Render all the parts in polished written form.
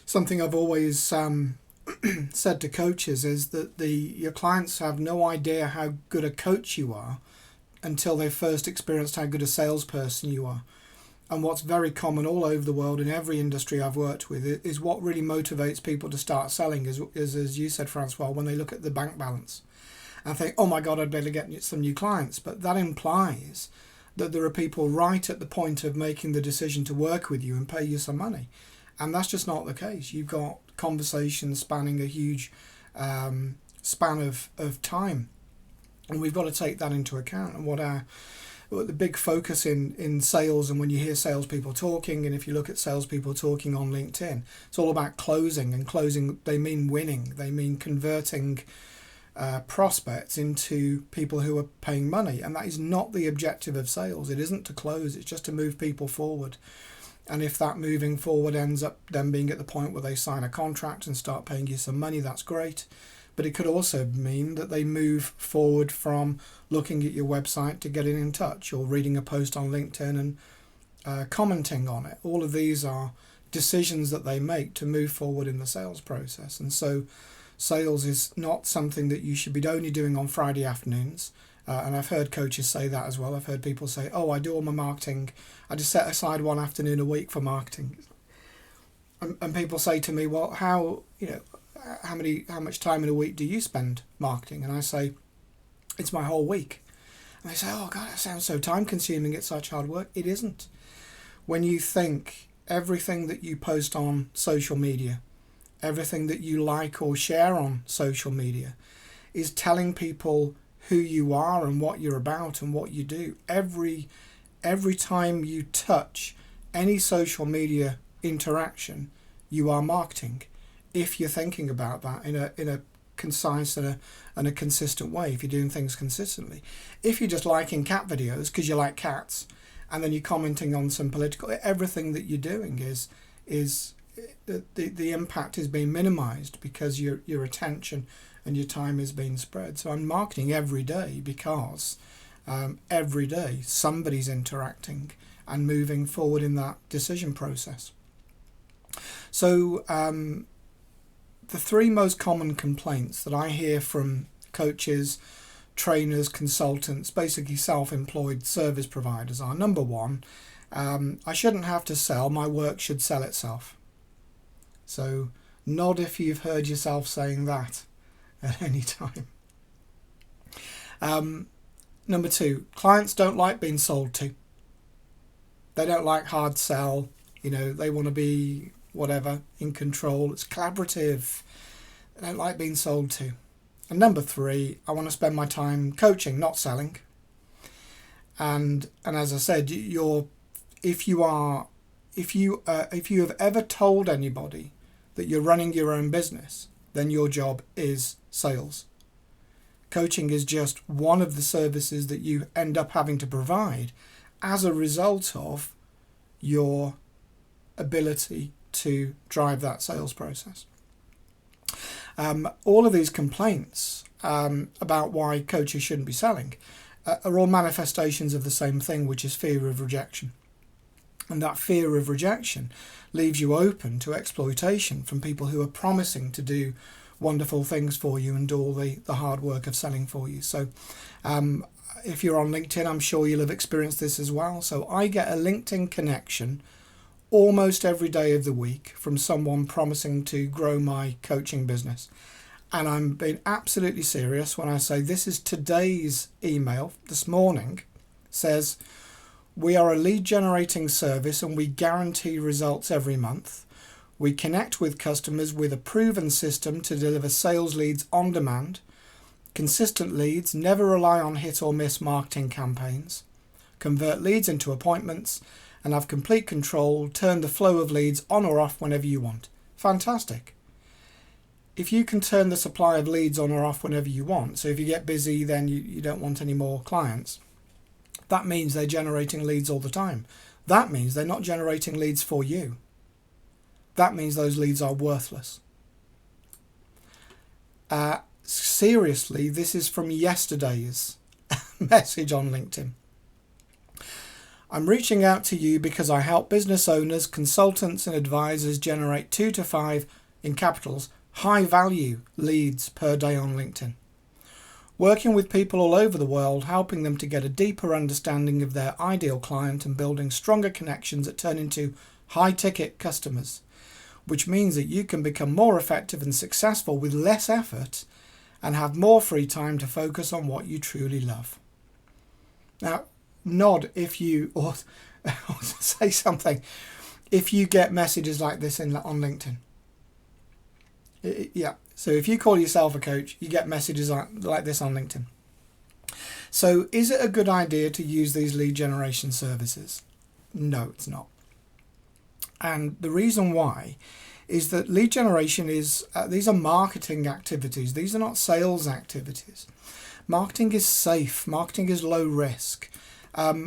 Something I've always said to coaches is that your clients have no idea how good a coach you are until they've first experienced how good a salesperson you are. And what's very common all over the world in every industry I've worked with is what really motivates people to start selling is as you said, Francois, when they look at the bank balance and think, oh my God, I'd better get some new clients. But that implies that there are people right at the point of making the decision to work with you and pay you some money. And that's just not the case. You've got conversations spanning a huge span of time. And we've got to take that into account. And what the big focus in sales, and when you hear salespeople talking, and if you look at salespeople talking on LinkedIn, it's all about closing. And closing, they mean winning. They mean converting prospects into people who are paying money. And that is not the objective of sales. It isn't to close. It's just to move people forward. And if that moving forward ends up them being at the point where they sign a contract and start paying you some money, that's great. But it could also mean that they move forward from looking at your website to getting in touch or reading a post on LinkedIn and commenting on it. All of these are decisions that they make to move forward in the sales process. And so sales is not something that you should be only doing on Friday afternoons. And I've heard coaches say that as well. I've heard people say, oh, I do all my marketing. I just set aside one afternoon a week for marketing. And people say to me, well, how much time in a week do you spend marketing? And I say, it's my whole week. And they say, oh God, that sounds so time consuming. It's such hard work. It isn't. When you think everything that you post on social media, everything that you like or share on social media is telling people who you are and what you're about and what you do. Every time you touch any social media interaction, you are marketing. If you're thinking about that in a concise and a consistent way, if you're doing things consistently. If you're just liking cat videos because you like cats, and then you're commenting on some political, everything that you're doing is the impact is being minimized because your attention and your time is being spread. So I'm marketing every day because every day somebody's interacting and moving forward in that decision process. So the three most common complaints that I hear from coaches, trainers, consultants, basically self-employed service providers are, number one, I shouldn't have to sell, my work should sell itself. So nod if you've heard yourself saying that at any time. Number two, clients don't like being sold to. They don't like hard sell. They want to be whatever, in control. It's collaborative. They don't like being sold to. And number three, I want to spend my time coaching, not selling. And as I said, if you have ever told anybody that you're running your own business, then your job is sales. Coaching is just one of the services that you end up having to provide as a result of your ability to drive that sales process. All of these complaints about why coaches shouldn't be selling are all manifestations of the same thing, which is fear of rejection. And that fear of rejection leaves you open to exploitation from people who are promising to do wonderful things for you and do all the hard work of selling for you. So if you're on LinkedIn, I'm sure you'll have experienced this as well. So I get a LinkedIn connection almost every day of the week from someone promising to grow my coaching business. And I'm being absolutely serious when I say this is today's email this morning. Says, we are a lead generating service and we guarantee results every month. We connect with customers with a proven system to deliver sales leads on demand. Consistent leads, never rely on hit or miss marketing campaigns. Convert leads into appointments and have complete control, turn the flow of leads on or off whenever you want. Fantastic. If you can turn the supply of leads on or off whenever you want, so if you get busy then you don't want any more clients, that means they're generating leads all the time. That means they're not generating leads for you. That means those leads are worthless. Seriously, this is from yesterday's message on LinkedIn. I'm reaching out to you because I help business owners, consultants and advisors generate 2 to 5, in capitals, high value leads per day on LinkedIn. Working with people all over the world, helping them to get a deeper understanding of their ideal client and building stronger connections that turn into high ticket customers, which means that you can become more effective and successful with less effort and have more free time to focus on what you truly love. Now, nod if you, or say something, if you get messages like this on LinkedIn. Yeah, so if you call yourself a coach, you get messages like this on LinkedIn. So is it a good idea to use these lead generation services? No, it's not. And the reason why is that lead generation is, these are marketing activities. These are not sales activities. Marketing is safe. Marketing is low risk.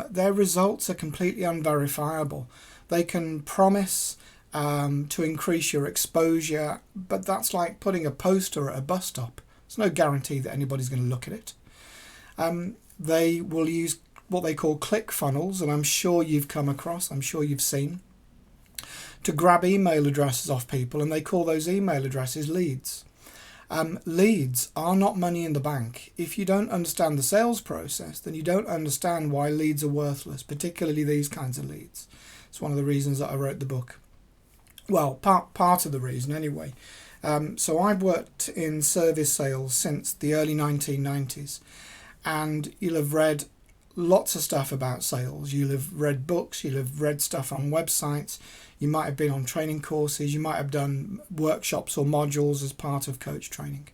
Their results are completely unverifiable. They can promise to increase your exposure, but that's like putting a poster at a bus stop. There's no guarantee that anybody's going to look at it. They will use what they call click funnels, and I'm sure you've come across, I'm sure you've seen, to grab email addresses off people, and they call those email addresses leads. Leads are not money in the bank. If you don't understand the sales process, then you don't understand why leads are worthless, particularly these kinds of leads. It's one of the reasons that I wrote the book. Well, part of the reason anyway. So I've worked in service sales since the early 1990s, and you'll have read lots of stuff about sales. You'll have read books, you'll have read stuff on websites, you might have been on training courses, you might have done workshops or modules as part of coach training.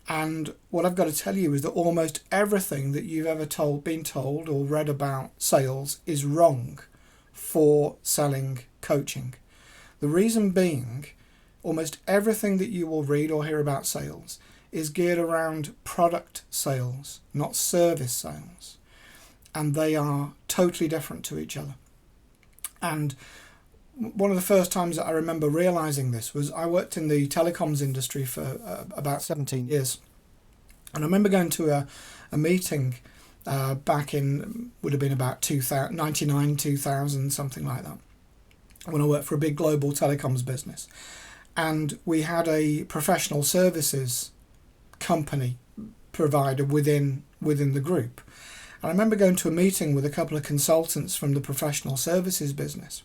And what I've got to tell you is that almost everything that you've ever been told or read about sales is wrong for selling coaching. The reason being, almost everything that you will read or hear about sales is geared around product sales, not service sales. And they are totally different to each other. And one of the first times that I remember realizing this was I worked in the telecoms industry for about 17 years. And I remember going to a meeting back in, would have been about 99, 2000, something like that, when I worked for a big global telecoms business. And we had a professional services company provider within the group. And I remember going to a meeting with a couple of consultants from the professional services business.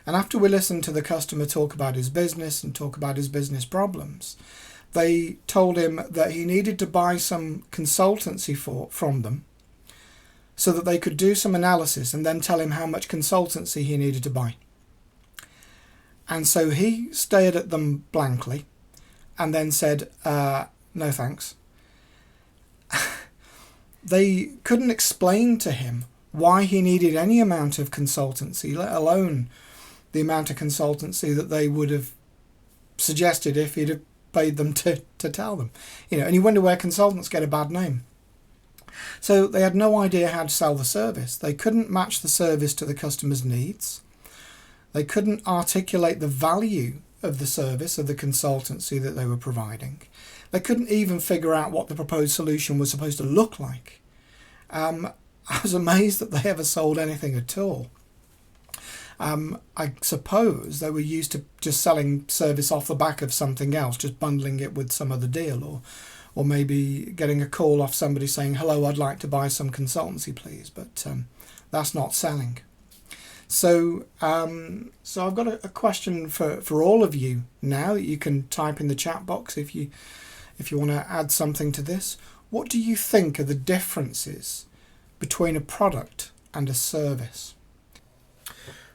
And after we listened to the customer talk about his business and talk about his business problems, they told him that he needed to buy some consultancy from them so that they could do some analysis and then tell him how much consultancy he needed to buy. And so he stared at them blankly and then said, no thanks. They couldn't explain to him why he needed any amount of consultancy, let alone the amount of consultancy that they would have suggested if he'd have paid them to tell them. And you wonder where consultants get a bad name. So they had no idea how to sell the service. They couldn't match the service to the customer's needs. They couldn't articulate the value of the service, of the consultancy that they were providing. They couldn't even figure out what the proposed solution was supposed to look like. I was amazed that they ever sold anything at all. I suppose they were used to just selling service off the back of something else, just bundling it with some other deal, or maybe getting a call off somebody saying, hello, I'd like to buy some consultancy, please. But that's not selling. So I've got a question for all of you now that you can type in the chat box if you want to add something to this. What do you think are the differences between a product and a service?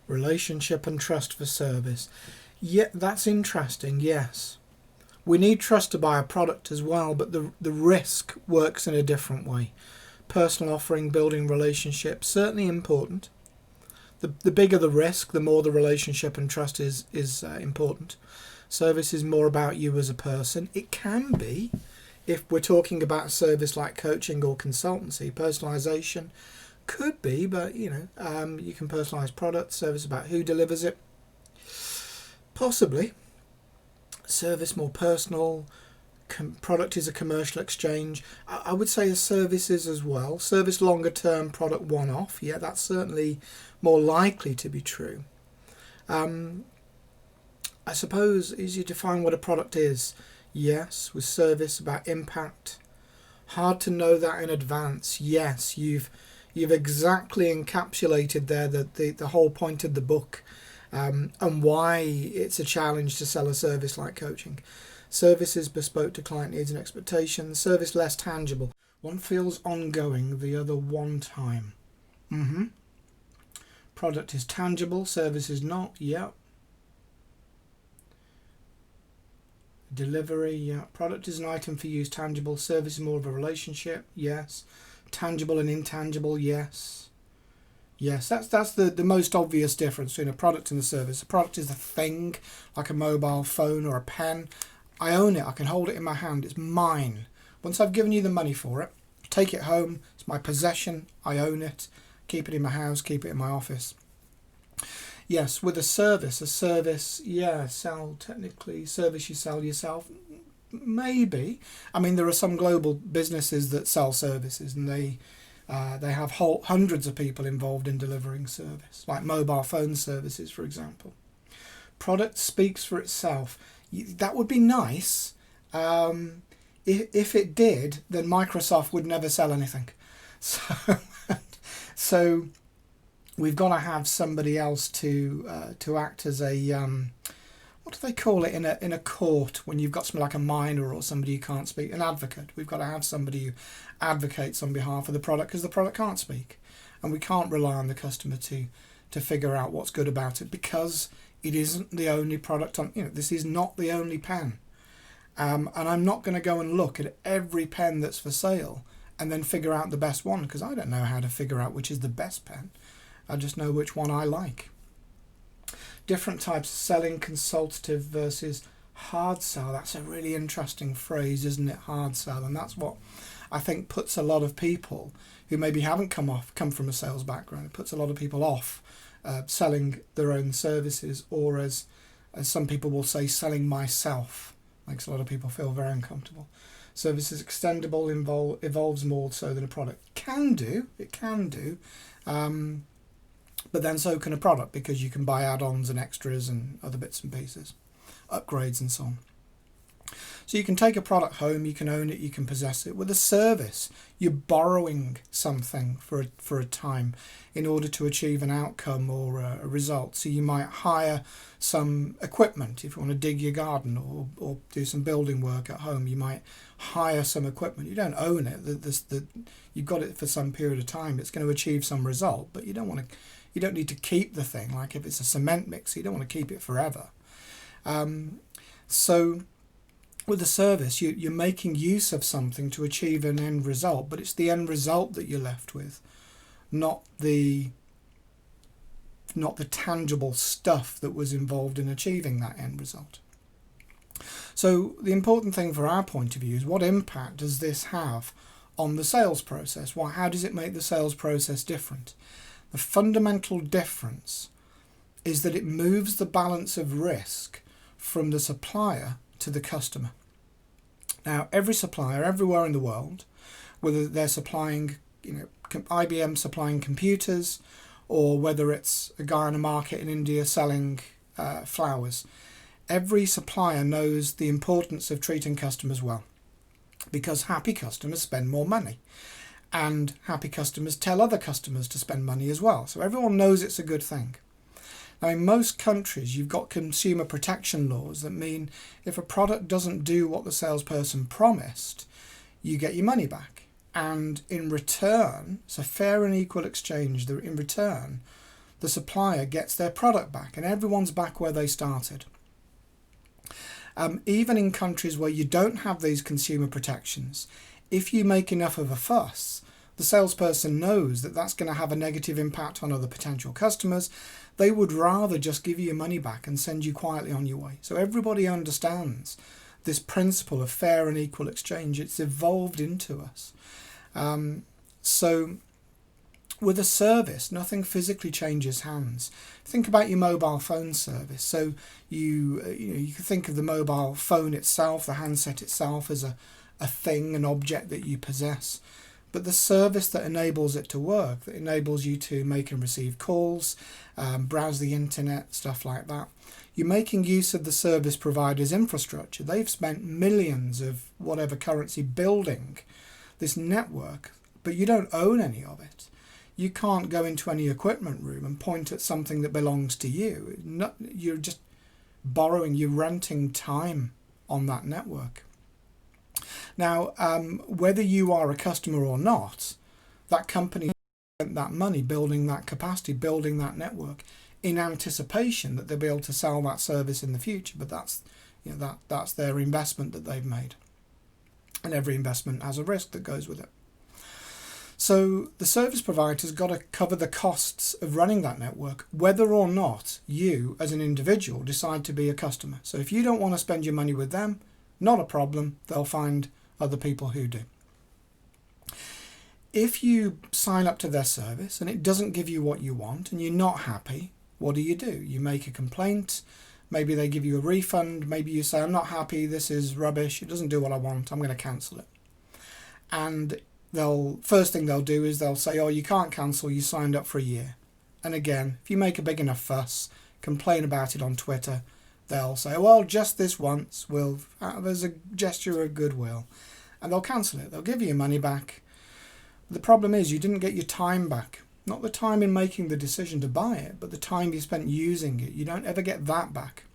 Relationship and trust for service. Yeah, that's interesting, yes. We need trust to buy a product as well, but the risk works in a different way. Personal offering, building relationships, certainly important. The bigger the risk, the more the relationship and trust is important. Service is more about you as a person. It can be, if we're talking about a service like coaching or consultancy, personalization could be, but you can personalize product, service about who delivers it. Possibly. Service more personal, product is a commercial exchange. I would say a service is as well. Service longer term, product one-off. Yeah, that's certainly more likely to be true. I suppose, as you define what a product is, yes. With service, about impact. Hard to know that in advance. Yes, you've exactly encapsulated there the whole point of the book, and why it's a challenge to sell a service like coaching. Service is bespoke to client needs and expectations. Service less tangible. One feels ongoing, the other one time. Product is tangible, service is not. Yep. Delivery, yeah. Product is an item for use, tangible. Service is more of a relationship, yes. Tangible and intangible, yes. Yes, that's the most obvious difference between a product and a service. A product is a thing, like a mobile phone or a pen. I own it, I can hold it in my hand, it's mine. Once I've given you the money for it, take it home, it's my possession, I own it, keep it in my house, keep it in my office. Yes, with a service, yeah, sell technically, service you sell yourself, maybe. I mean, there are some global businesses that sell services, and they have hundreds of people involved in delivering service, like mobile phone services, for example. Product speaks for itself. That would be nice. If it did, then Microsoft would never sell anything. So we've got to have somebody else to act as a what do they call it in a court when you've got something like a minor or somebody who can't speak, an advocate. We've got to have somebody who advocates on behalf of the product, because the product can't speak, and we can't rely on the customer to figure out what's good about it, because it isn't the only product on. This is not the only pen, and I'm not going to go and look at every pen that's for sale and then figure out the best one, because I don't know how to figure out which is the best pen. I just know which one I like. Different types of selling, consultative versus hard sell. That's a really interesting phrase, isn't it? Hard sell. And that's what I think puts a lot of people who maybe haven't come from a sales background, it puts a lot of people off selling their own services, or as some people will say, selling myself. Makes a lot of people feel very uncomfortable. Service is extendable, evolves more so than a product. It can do. But then so can a product, because you can buy add-ons and extras and other bits and pieces, upgrades and so on. So you can take a product home, you can own it, you can possess it. With a service, you're borrowing something for a time in order to achieve an outcome or a result. So you might hire some equipment if you want to dig your garden or do some building work at home. You might hire some equipment. You don't own it. You've got it for some period of time. It's going to achieve some result, but you don't need to keep the thing. Like if it's a cement mixer, you don't want to keep it forever. So with a service, you're making use of something to achieve an end result, but it's the end result that you're left with, not the tangible stuff that was involved in achieving that end result. So the important thing for our point of view is, what impact does this have on the sales process? How does it make the sales process different? The fundamental difference is that it moves the balance of risk from the supplier to the customer. Now, every supplier everywhere in the world, whether they're supplying, IBM supplying computers, or whether it's a guy in a market in India selling flowers, every supplier knows the importance of treating customers well, because happy customers spend more money. And happy customers tell other customers to spend money as well. So everyone knows it's a good thing. Now, in most countries, you've got consumer protection laws that mean if a product doesn't do what the salesperson promised, you get your money back. And in return, it's a fair and equal exchange. In return, the supplier gets their product back, and everyone's back where they started. Even in countries where you don't have these consumer protections, if you make enough of a fuss, the salesperson knows that that's going to have a negative impact on other potential customers. They would rather just give you your money back and send you quietly on your way. So everybody understands this principle of fair and equal exchange. It's evolved into us. So With a service, nothing physically changes hands. Think about your mobile phone service. So you can think of the mobile phone itself, the handset itself, as a thing, an object that you possess. But the service that enables it to work, that enables you to make and receive calls, browse the internet, stuff like that, you're making use of the service provider's infrastructure. They've spent millions of whatever currency building this network, but you don't own any of it. You can't go into any equipment room and point at something that belongs to you. You're just borrowing, you're renting time on that network. Now, whether you are a customer or not, that company spent that money building that capacity, building that network in anticipation that they'll be able to sell that service in the future. But that's their investment that they've made. And every investment has a risk that goes with it. So the service provider's got to cover the costs of running that network, whether or not you as an individual decide to be a customer. So if you don't want to spend your money with them, not a problem. They'll find other people who do. If you sign up to their service and it doesn't give you what you want and you're not happy, what do? You make a complaint. Maybe they give you a refund. Maybe you say, I'm not happy. This is rubbish. It doesn't do what I want. I'm going to cancel it. And first thing they'll do is they'll say, oh, you can't cancel, you signed up for a year. And again, if you make a big enough fuss, complain about it on Twitter, they'll say, well, just this once, there's a gesture of goodwill. And they'll cancel it. They'll give you your money back. The problem is you didn't get your time back. Not the time in making the decision to buy it, but the time you spent using it. You don't ever get that back.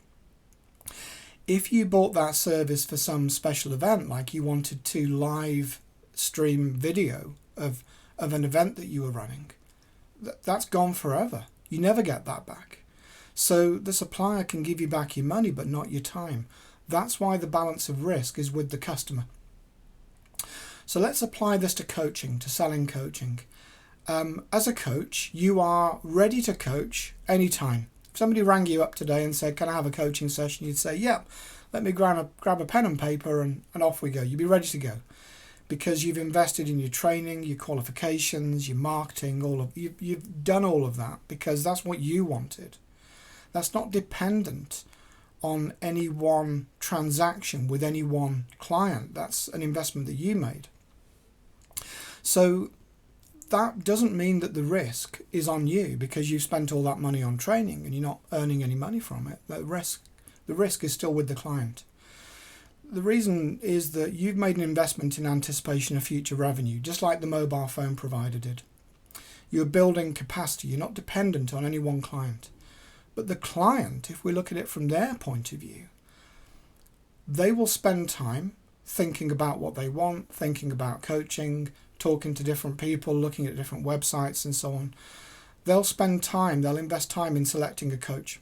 If you bought that service for some special event, like you wanted to live stream video of an event that you were running, that's gone forever. You never get that back. So the supplier can give you back your money but not your time. That's why the balance of risk is with the customer. So let's apply this to coaching, to selling coaching. As a coach, you are ready to coach anytime. If somebody rang you up today and said, can I have a coaching session? You'd say, yep, let me grab a pen and paper and off we go. You'd be ready to go. Because you've invested in your training, your qualifications, your marketing, you've done all of that because that's what you wanted. That's not dependent on any one transaction with any one client. That's an investment that you made. So that doesn't mean that the risk is on you because you've spent all that money on training and you're not earning any money from it. The risk is still with the client. The reason is that you've made an investment in anticipation of future revenue, just like the mobile phone provider did. You're building capacity. You're not dependent on any one client. But the client, if we look at it from their point of view, they will spend time thinking about what they want, thinking about coaching, talking to different people, looking at different websites and so on. They'll invest time in selecting a coach.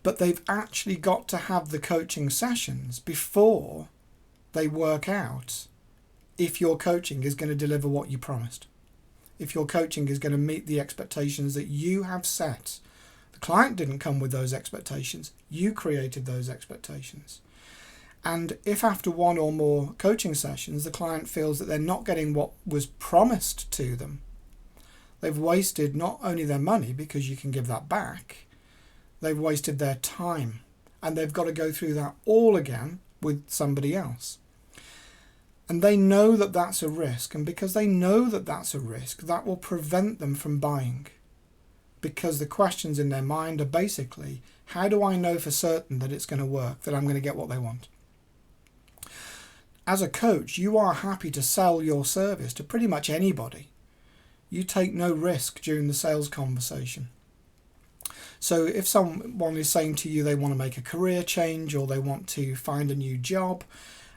But they've actually got to have the coaching sessions before they work out if your coaching is going to deliver what you promised. If your coaching is going to meet the expectations that you have set. The client didn't come with those expectations. You created those expectations. And if after one or more coaching sessions, the client feels that they're not getting what was promised to them, they've wasted not only their money, because you can give that back, they've wasted their time, and they've got to go through that all again with somebody else. And they know that that's a risk, and because they know that that's a risk, that will prevent them from buying. Because the questions in their mind are basically, how do I know for certain that it's going to work, that I'm going to get what they want? As a coach, you are happy to sell your service to pretty much anybody. You take no risk during the sales conversation. So if someone is saying to you they want to make a career change or they want to find a new job,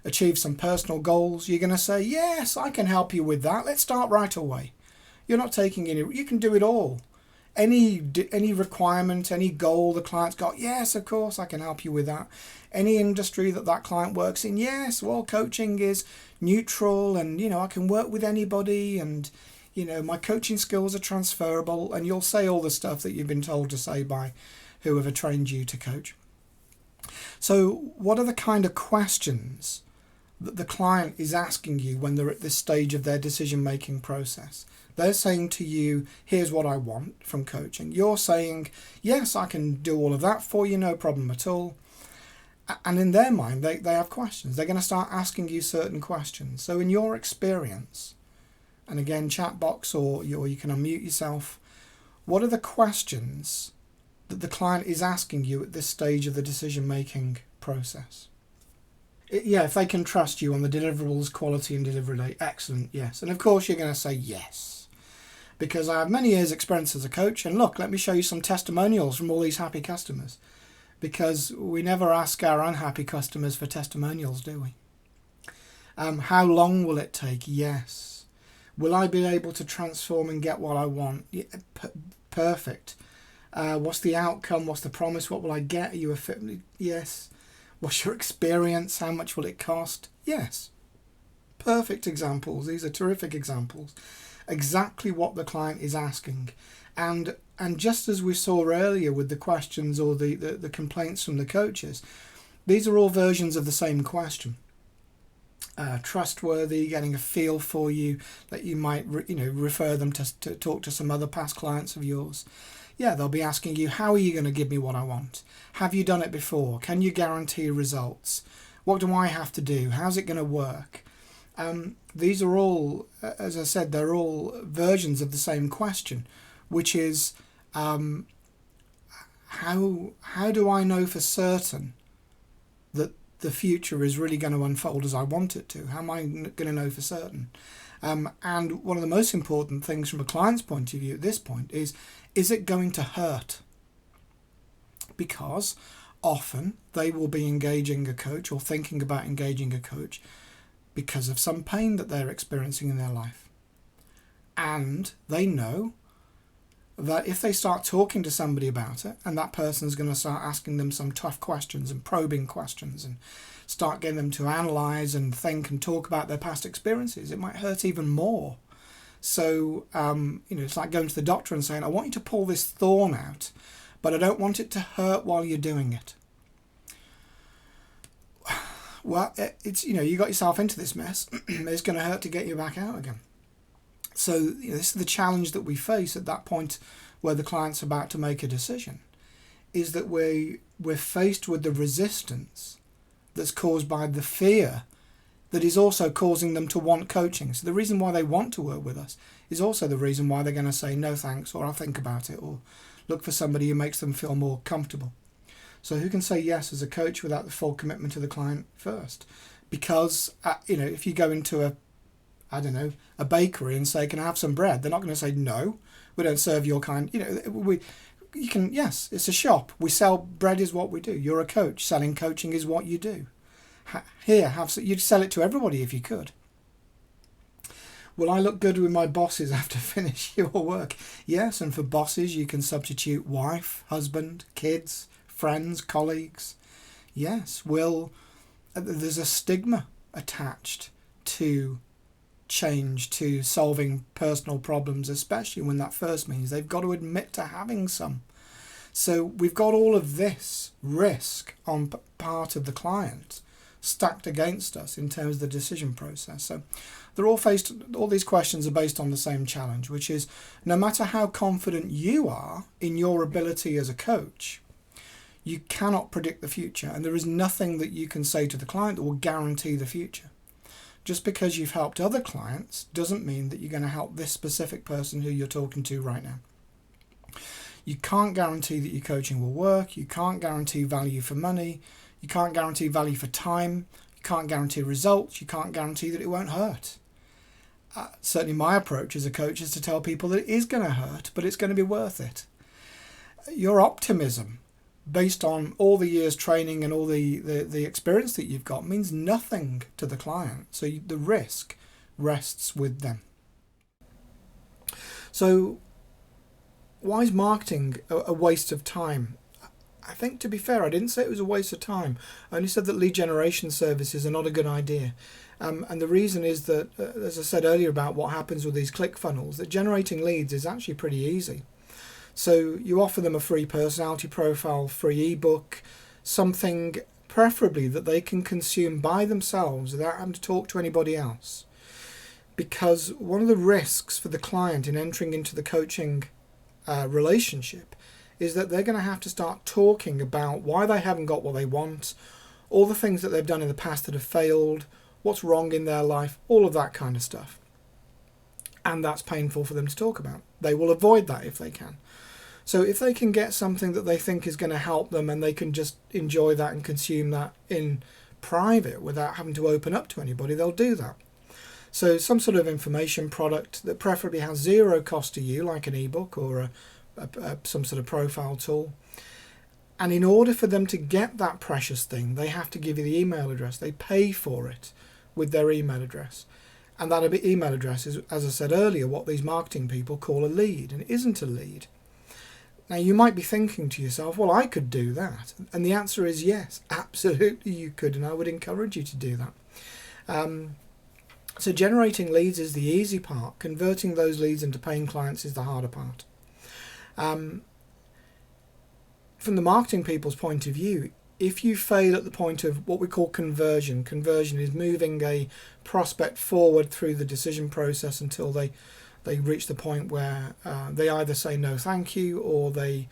achieve some personal goals, you're going to say, yes, I can help you with that. Let's start right away. You're not taking you can do it all. Any requirement, any goal the client's got, yes, of course, I can help you with that. Any industry that client works in, yes, well, coaching is neutral and, I can work with anybody and, my coaching skills are transferable, and you'll say all the stuff that you've been told to say by whoever trained you to coach. So what are the kind of questions that the client is asking you when they're at this stage of their decision-making process. They're saying to you, here's what I want from coaching. You're saying, yes, I can do all of that for you, no problem at all. And in their mind, they have questions. They're going to start asking you certain questions. So in your experience, and again, chat box or you can unmute yourself, what are the questions that the client is asking you at this stage of the decision-making process? If they can trust you on the deliverables, quality and delivery date, excellent, yes. And of course you're going to say yes, because I have many years experience as a coach, and look, let me show you some testimonials from all these happy customers, because we never ask our unhappy customers for testimonials, do we? How long will it take? Yes. Will I be able to transform and get what I want? Yeah, perfect. What's the outcome? What's the promise? What will I get? Are you a fit? Yes. What's your experience? How much will it cost? Yes. Perfect examples. These are terrific examples. Exactly what the client is asking. And just as we saw earlier with the questions or the complaints from the coaches, these are all versions of the same question. Trustworthy, getting a feel for you, that you might refer them to talk to some other past clients of yours. Yeah, they'll be asking you, how are you going to give me what I want? Have you done it before? Can you guarantee results? What do I have to do? How's it going to work? These are all, as I said, they're all versions of the same question, which is, how do I know for certain that the future is really going to unfold as I want it to? How am I going to know for certain? And one of the most important things from a client's point of view at this point is it going to hurt? Because often they will be engaging a coach or thinking about engaging a coach because of some pain that they're experiencing in their life. And they know that if they start talking to somebody about it, and that person's going to start asking them some tough questions and probing questions and start getting them to analyse and think and talk about their past experiences, it might hurt even more. So, it's like going to the doctor and saying, I want you to pull this thorn out, but I don't want it to hurt while you're doing it. Well, you got yourself into this mess. It's going to hurt to get you back out again. So this is the challenge that we face at that point where the client's about to make a decision, is that we're faced with the resistance that's caused by the fear that is also causing them to want coaching. So the reason why they want to work with us is also the reason why they're going to say no thanks, or I'll think about it, or look for somebody who makes them feel more comfortable. So who can say yes as a coach without the full commitment to the client first? Because, if you go into a bakery and say, can I have some bread? They're not going to say, no, we don't serve your kind. Yes, it's a shop. We sell bread is what we do. You're a coach. Selling coaching is what you do. You'd sell it to everybody if you could. Will I look good with my bosses after finish your work? Yes, and for bosses you can substitute wife, husband, kids, friends, colleagues. Yes, there's a stigma attached to change, to solving personal problems, especially when that first means they've got to admit to having some. So we've got all of this risk on part of the client stacked against us in terms of the decision process. So all these questions are based on the same challenge, which is no matter how confident you are in your ability as a coach, you cannot predict the future, and there is nothing that you can say to the client that will guarantee the future. Just because you've helped other clients doesn't mean that you're going to help this specific person who you're talking to right now. You can't guarantee that your coaching will work. You can't guarantee value for money. You can't guarantee value for time. You can't guarantee results. You can't guarantee that it won't hurt. Certainly my approach as a coach is to tell people that it is going to hurt, but it's going to be worth it. Your optimism, based on all the years training and all the experience that you've got, means nothing to the client. So the risk rests with them. So why is marketing a waste of time? I think, to be fair, I didn't say it was a waste of time. I only said that lead generation services are not a good idea. And the reason is that, as I said earlier about what happens with these click funnels, that generating leads is actually pretty easy. So you offer them a free personality profile, free ebook, something preferably that they can consume by themselves without having to talk to anybody else. Because one of the risks for the client in entering into the coaching relationship is that they're going to have to start talking about why they haven't got what they want, all the things that they've done in the past that have failed, what's wrong in their life, all of that kind of stuff. And that's painful for them to talk about. They will avoid that if they can. So if they can get something that they think is going to help them and they can just enjoy that and consume that in private without having to open up to anybody, they'll do that. So some sort of information product that preferably has zero cost to you, like an ebook or some sort of profile tool. And in order for them to get that precious thing, they have to give you the email address. They pay for it with their email address. And that email address is, as I said earlier, what these marketing people call a lead. And it isn't a lead. Now, you might be thinking to yourself, well, I could do that. And the answer is yes, absolutely you could. And I would encourage you to do that. So generating leads is the easy part. Converting those leads into paying clients is the harder part. From the marketing people's point of view, if you fail at the point of what we call conversion is moving a prospect forward through the decision process until they reach the point where they either say no thank you, or they're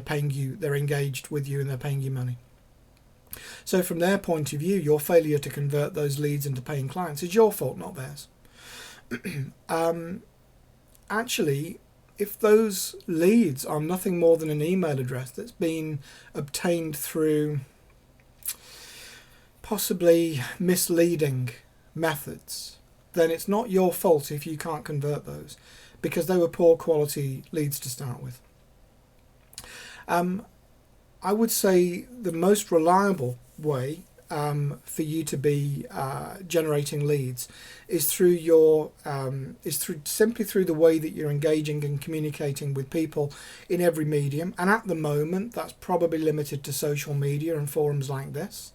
paying you, they're engaged with you and they're paying you money. So from their point of view, your failure to convert those leads into paying clients is your fault, not theirs. Actually, if those leads are nothing more than an email address that's been obtained through possibly misleading methods, then it's not your fault if you can't convert those, because they were poor quality leads to start with. I would say the most reliable way for you to be generating leads is simply through the way that you're engaging and communicating with people in every medium. And at the moment, that's probably limited to social media and forums like this.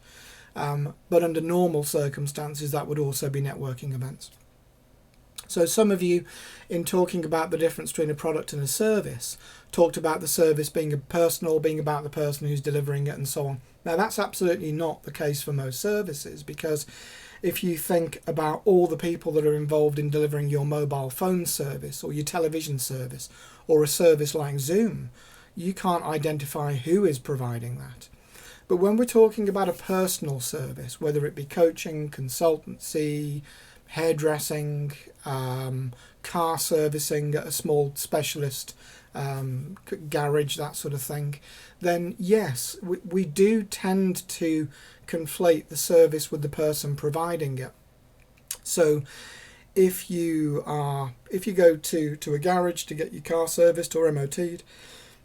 But under normal circumstances, that would also be networking events. So some of you, in talking about the difference between a product and a service, talked about the service being personal, being about the person who's delivering it and so on. Now, that's absolutely not the case for most services, because if you think about all the people that are involved in delivering your mobile phone service or your television service or a service like Zoom, you can't identify who is providing that. But when we're talking about a personal service, whether it be coaching, consultancy, hairdressing, car servicing at a small specialist garage, that sort of thing, then yes, we do tend to conflate the service with the person providing it. So if you go to a garage to get your car serviced or MOT'd,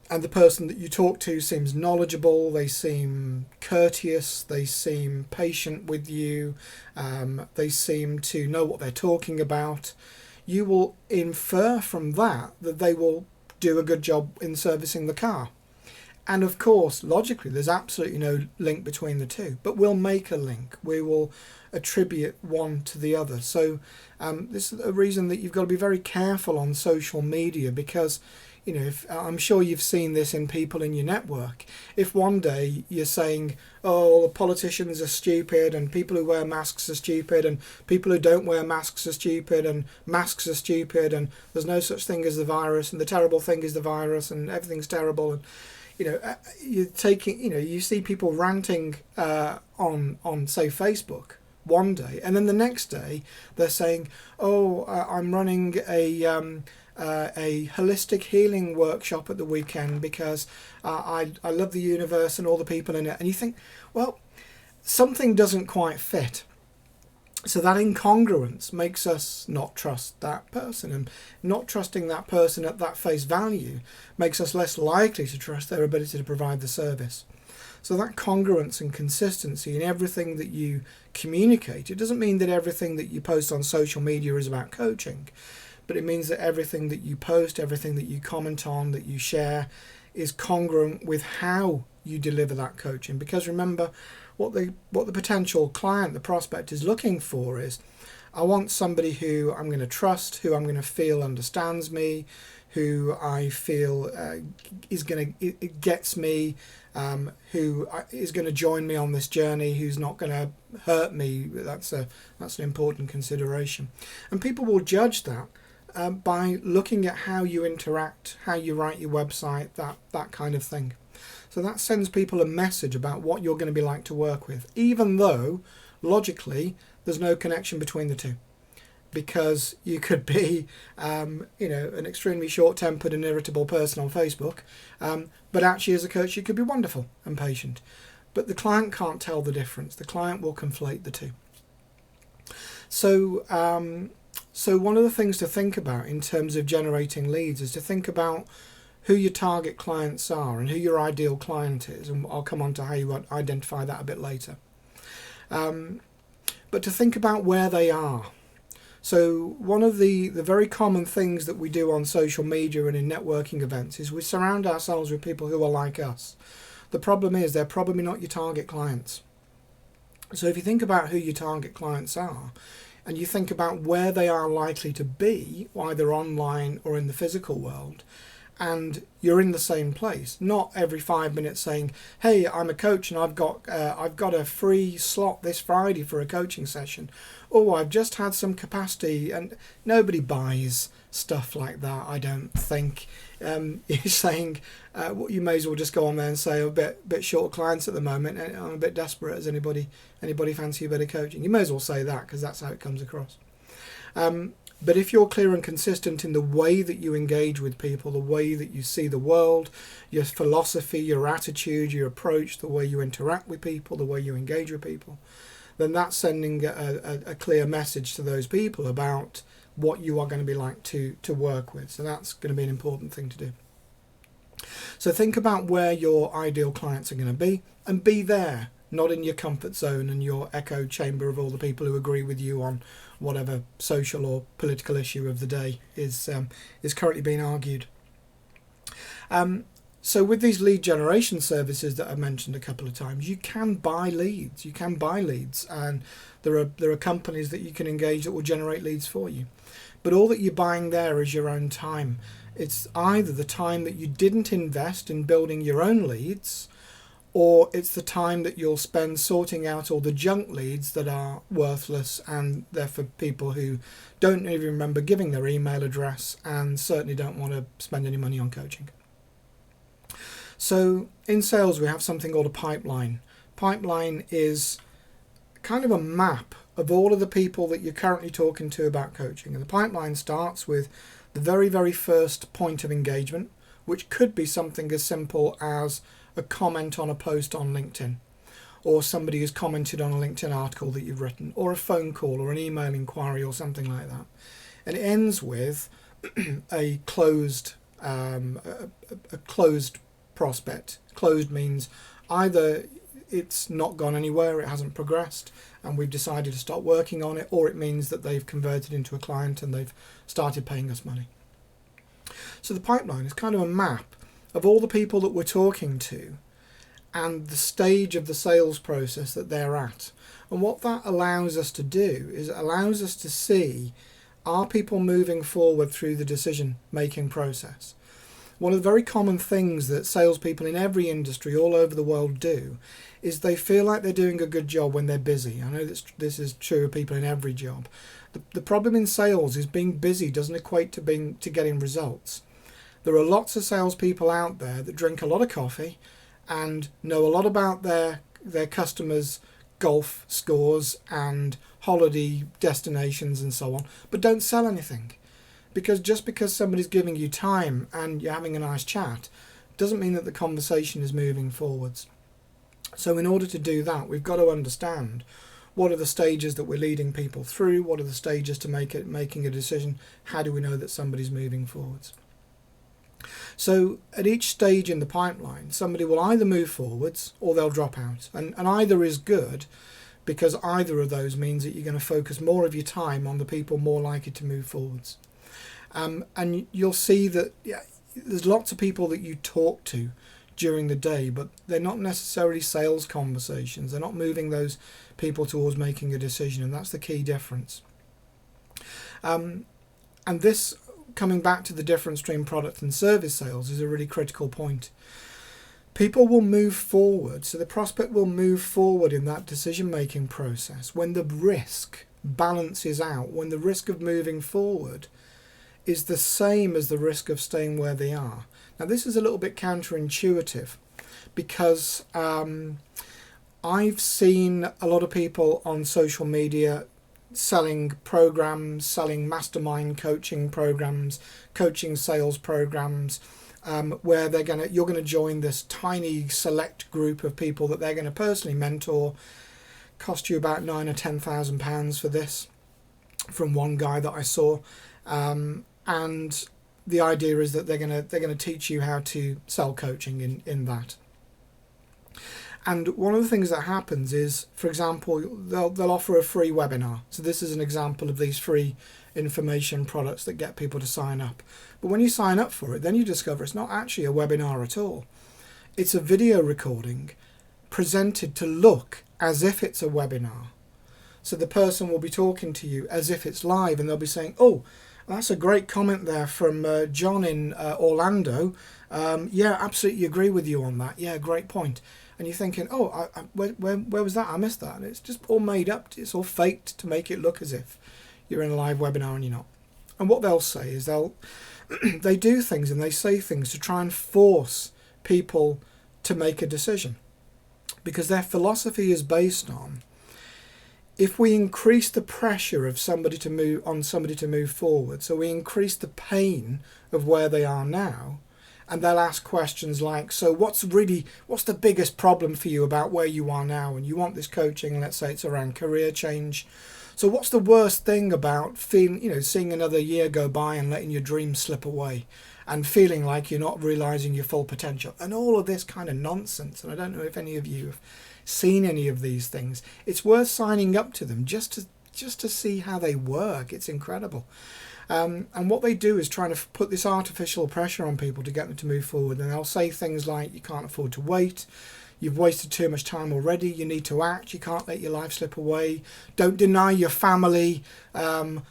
and the person that you talk to seems knowledgeable, they seem courteous, they seem patient with you, they seem to know what they're talking about, you will infer from that that they will do a good job in servicing the car. And of course, logically, there's absolutely no link between the two, but we'll make a link. We will attribute one to the other. So this is a reason that you've got to be very careful on social media, because I'm sure you've seen this in people in your network. If one day you're saying, oh, the politicians are stupid, and people who wear masks are stupid, and people who don't wear masks are stupid, and masks are stupid, and there's no such thing as the virus, and the terrible thing is the virus, and everything's terrible, and you see people ranting on say Facebook one day, and then the next day they're saying, oh, I'm running a holistic healing workshop at the weekend because I love the universe and all the people in it. And you think, well, something doesn't quite fit. So that incongruence makes us not trust that person, and not trusting that person at that face value makes us less likely to trust their ability to provide the service. So that congruence and consistency in everything that you communicate, it doesn't mean that everything that you post on social media is about coaching, but it means that everything that you post, everything that you comment on, that you share, is congruent with how you deliver that coaching. Because remember, what the potential client, the prospect, is looking for is, I want somebody who I'm going to trust, who I'm going to feel understands me, who I feel gets me, who is going to join me on this journey, who's not going to hurt me. That's an important consideration. And people will judge that by looking at how you interact, how you write your website, that kind of thing. So that sends people a message about what you're going to be like to work with, even though logically there's no connection between the two. Because you could be, an extremely short-tempered and irritable person on Facebook, but actually as a coach you could be wonderful and patient. But the client can't tell the difference. The client will conflate the two. So one of the things to think about in terms of generating leads is to think about who your target clients are and who your ideal client is, and I'll come on to how you identify that a bit later. But to think about where they are. So one of the very common things that we do on social media and in networking events is we surround ourselves with people who are like us. The problem is they're probably not your target clients. So if you think about who your target clients are, and you think about where they are likely to be, either online or in the physical world, and you're in the same place, not every 5 minutes saying, hey, I'm a coach and I've got a free slot this Friday for a coaching session. Oh, I've just had some capacity, and nobody buys stuff like that, I don't think. You're saying you may as well just go on there and say, I'm a bit short of clients at the moment, and I'm a bit desperate. Does anybody fancy a bit of coaching? You may as well say that, because that's how it comes across. But if you're clear and consistent in the way that you engage with people, the way that you see the world, your philosophy, your attitude, your approach, the way you interact with people, the way you engage with people, then that's sending a clear message to those people about what you are going to be like to work with. So that's going to be an important thing to do. So think about where your ideal clients are going to be, and be there, not in your comfort zone and your echo chamber of all the people who agree with you on whatever social or political issue of the day is currently being argued. So with these lead generation services that I mentioned a couple of times, you can buy leads. And there are companies that you can engage that will generate leads for you. But all that you're buying there is your own time. It's either the time that you didn't invest in building your own leads, or it's the time that you'll spend sorting out all the junk leads that are worthless, and they're for people who don't even remember giving their email address and certainly don't want to spend any money on coaching. So in sales, we have something called a pipeline. Pipeline is kind of a map of all of the people that you're currently talking to about coaching. And the pipeline starts with the very, very first point of engagement, which could be something as simple as a comment on a post on LinkedIn, or somebody who's commented on a LinkedIn article that you've written, or a phone call or an email inquiry or something like that. And it ends with a closed prospect. Closed means either it's not gone anywhere, it hasn't progressed, and we've decided to stop working on it, or it means that they've converted into a client and they've started paying us money. So the pipeline is kind of a map of all the people that we're talking to and the stage of the sales process that they're at. And what that allows us to do is it allows us to see, are people moving forward through the decision-making process? One of the very common things that salespeople in every industry all over the world do is they feel like they're doing a good job when they're busy. I know this is true of people in every job. The problem in sales is being busy doesn't equate to getting results. There are lots of salespeople out there that drink a lot of coffee and know a lot about their customers' golf scores and holiday destinations and so on, but don't sell anything. Because just because somebody's giving you time and you're having a nice chat doesn't mean that the conversation is moving forwards. So in order to do that, we've got to understand what are the stages that we're leading people through, what are the stages to making a decision, how do we know that somebody's moving forwards. So at each stage in the pipeline, somebody will either move forwards or they'll drop out. And either is good, because either of those means that you're going to focus more of your time on the people more likely to move forwards. And you'll see that there's lots of people that you talk to during the day, but they're not necessarily sales conversations. They're not moving those people towards making a decision, and that's the key difference. And this, coming back to the difference between product and service sales, is a really critical point. People will move forward, so the prospect will move forward in that decision-making process when the risk balances out, when the risk of moving forward is the same as the risk of staying where they are. Now, this is a little bit counterintuitive because I've seen a lot of people on social media selling programs, selling mastermind coaching programs, coaching sales programs, where you're going to join this tiny select group of people that they're going to personally mentor. Cost you about £9,000 or £10,000 for this, from one guy that I saw, and the idea is that they're going to teach you how to sell coaching in that. And one of the things that happens is, for example, they'll offer a free webinar. So this is an example of these free information products that get people to sign up. But when you sign up for it, then you discover it's not actually a webinar at all. It's a video recording presented to look as if it's a webinar. So the person will be talking to you as if it's live, and they'll be saying, "Oh, that's a great comment there from John in Orlando. Yeah, absolutely agree with you on that. Yeah, great point." And you're thinking, "Oh, where was that? I missed that." And it's just all made up. It's all faked to make it look as if you're in a live webinar and you're not. And what they'll say is they do things and they say things to try and force people to make a decision, because their philosophy is based on, if we increase the pressure of somebody to move forward, so we increase the pain of where they are now, and they'll ask questions like, "So what's the biggest problem for you about where you are now? And you want this coaching, and let's say it's around career change. So what's the worst thing about seeing another year go by and letting your dreams slip away and feeling like you're not realizing your full potential?" And all of this kind of nonsense. And I don't know if any of you have seen any of these things. It's worth signing up to them just to see how they work. It's incredible. And what they do is trying to put this artificial pressure on people to get them to move forward. And they'll say things like, "You can't afford to wait. You've wasted too much time already. You need to act. You can't let your life slip away. Don't deny your family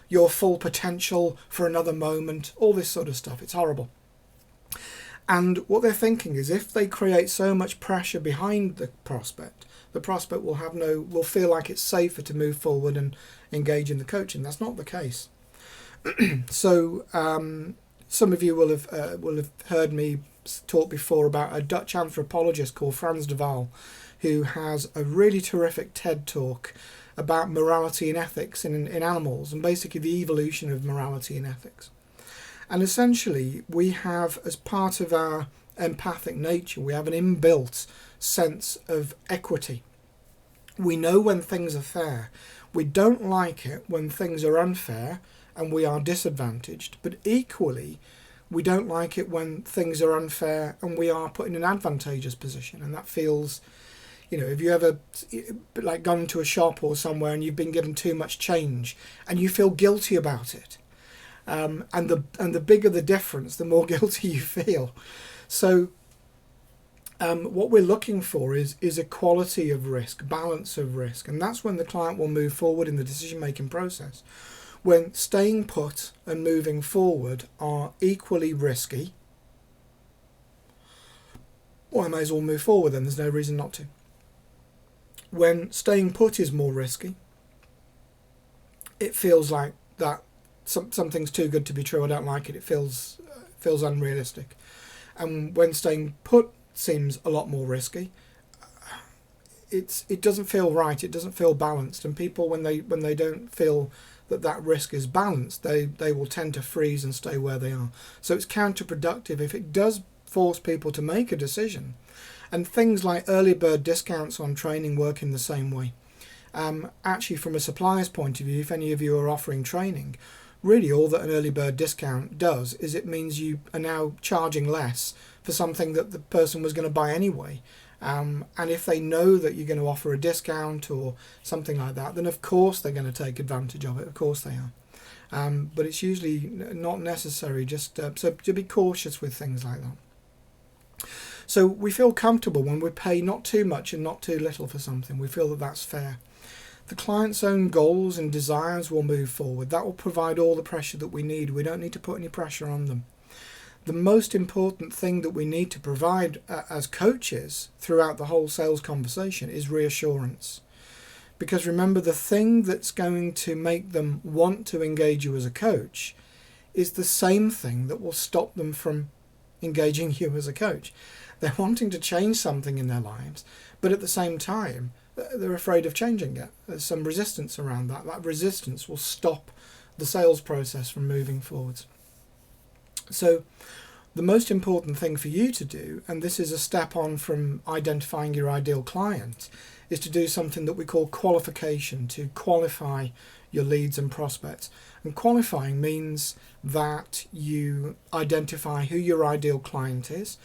your full potential for another moment." All this sort of stuff. It's horrible. And what they're thinking is, if they create so much pressure behind the prospect will feel like it's safer to move forward and engage in the coaching. That's not the case. So some of you will have heard me talk before about a Dutch anthropologist called Frans de Waal, who has a really terrific TED talk about morality and ethics in animals, and basically the evolution of morality and ethics. And essentially, we have, as part of our empathic nature, we have an inbuilt sense of equity. We know when things are fair. We don't like it when things are unfair and we are disadvantaged, but equally we don't like it when things are unfair and we are put in an advantageous position. And that feels, if you ever gone into a shop or somewhere and you've been given too much change and you feel guilty about it, and the bigger the difference, the more guilty you feel. So what we're looking for is equality of risk, balance of risk, and that's when the client will move forward in the decision-making process. When staying put and moving forward are equally risky, well, I may as well move forward then, there's no reason not to. When staying put is more risky, it feels like that something's too good to be true, I don't like it, it feels unrealistic. And when staying put seems a lot more risky, it doesn't feel right, it doesn't feel balanced, and people, when they don't feel that risk is balanced, they will tend to freeze and stay where they are. So it's counterproductive if it does force people to make a decision. And things like early bird discounts on training work in the same way. Actually, from a supplier's point of view, if any of you are offering training, really all that an early bird discount does is it means you are now charging less for something that the person was going to buy anyway. And if they know that you're going to offer a discount or something like that, then of course they're going to take advantage of it. Of course they are. But it's usually not necessary. So to be cautious with things like that. So we feel comfortable when we pay not too much and not too little for something. We feel that that's fair. The client's own goals and desires will move forward. That will provide all the pressure that we need. We don't need to put any pressure on them. the most important thing that we need to provide as coaches throughout the whole sales conversation is reassurance. Because remember, the thing that's going to make them want to engage you as a coach is the same thing that will stop them from engaging you as a coach. They're wanting to change something in their lives, but at the same time, they're afraid of changing it. There's some resistance around that. That resistance will stop the sales process from moving forwards. So the most important thing for you to do, and this is a step on from identifying your ideal client, is to do something that we call qualification, to qualify your leads and prospects. And qualifying means that you identify who your ideal client is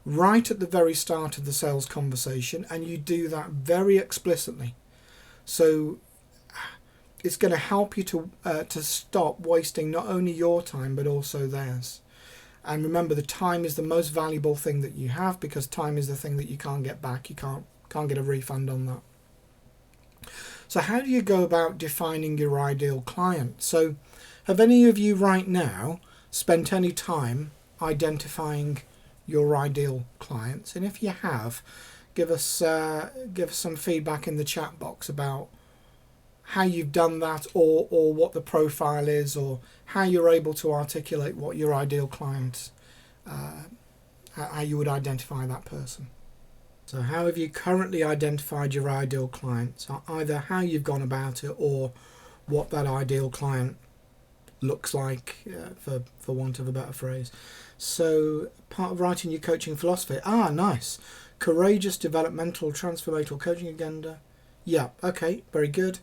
right at the very start of the sales conversation, and you do that very explicitly. So it's going to help you to stop wasting not only your time but also theirs. And remember, the time is the most valuable thing that you have, because time is the thing that you can't get back. You can't get a refund on that. So how do you go about defining your ideal client? So have any of you right now spent any time identifying your ideal clients? And if you have, give us some feedback in the chat box about how you've done that, or what the profile is, or how you're able to articulate what your ideal client, how you would identify that person. So how have you currently identified your ideal clients? Either how you've gone about it or what that ideal client looks like, for want of a better phrase. So part of writing your coaching philosophy. Nice. Courageous, developmental, transformational coaching agenda. Yeah, okay, very good.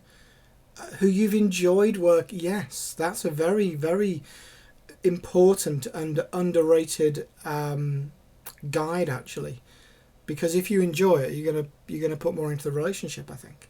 Who you've enjoyed work. Yes, that's a very, very important and underrated guide, actually, because if you enjoy it, you're gonna put more into the relationship, I think.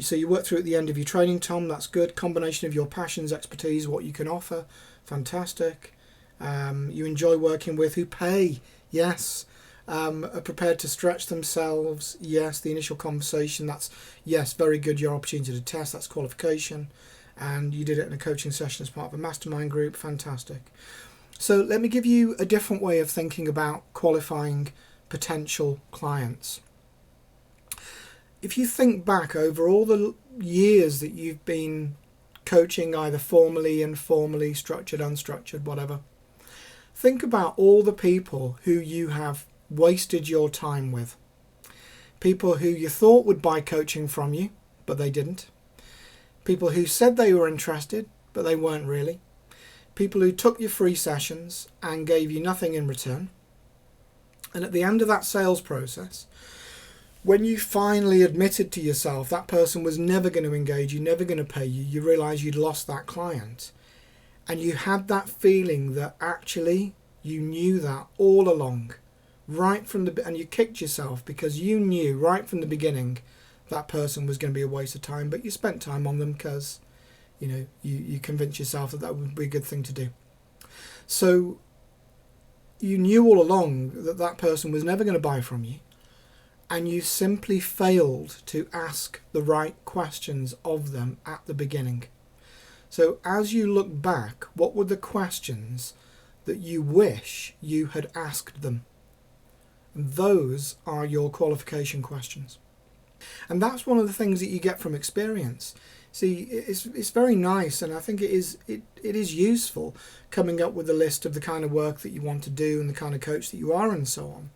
So you work through at the end of your training, Tom. That's good. Combination of your passions, expertise, what you can offer. Fantastic. You enjoy working with, who pay. Yes. Are prepared to stretch themselves. Yes. The initial conversation. That's, yes, very good. Your opportunity to test. That's qualification. And you did it in a coaching session as part of a mastermind group. Fantastic. So let me give you a different way of thinking about qualifying potential clients. If you think back over all the years that you've been coaching, either formally, informally, structured, unstructured, whatever, think about all the people who you have wasted your time with. People who you thought would buy coaching from you, but they didn't. People who said they were interested, but they weren't really. People who took your free sessions and gave you nothing in return. And at the end of that sales process, when you finally admitted to yourself that person was never going to engage you, never going to pay you, you realised you'd lost that client. And you had that feeling that actually you knew that all along, right from and you kicked yourself because you knew right from the beginning that person was going to be a waste of time, but you spent time on them because, you convinced yourself that would be a good thing to do. So you knew all along that that person was never going to buy from you, and you simply failed to ask the right questions of them at the beginning. So as you look back, what were the questions that you wish you had asked them? And those are your qualification questions. And that's one of the things that you get from experience. See, it's very nice, and I think it is useful coming up with a list of the kind of work that you want to do and the kind of coach that you are and so on.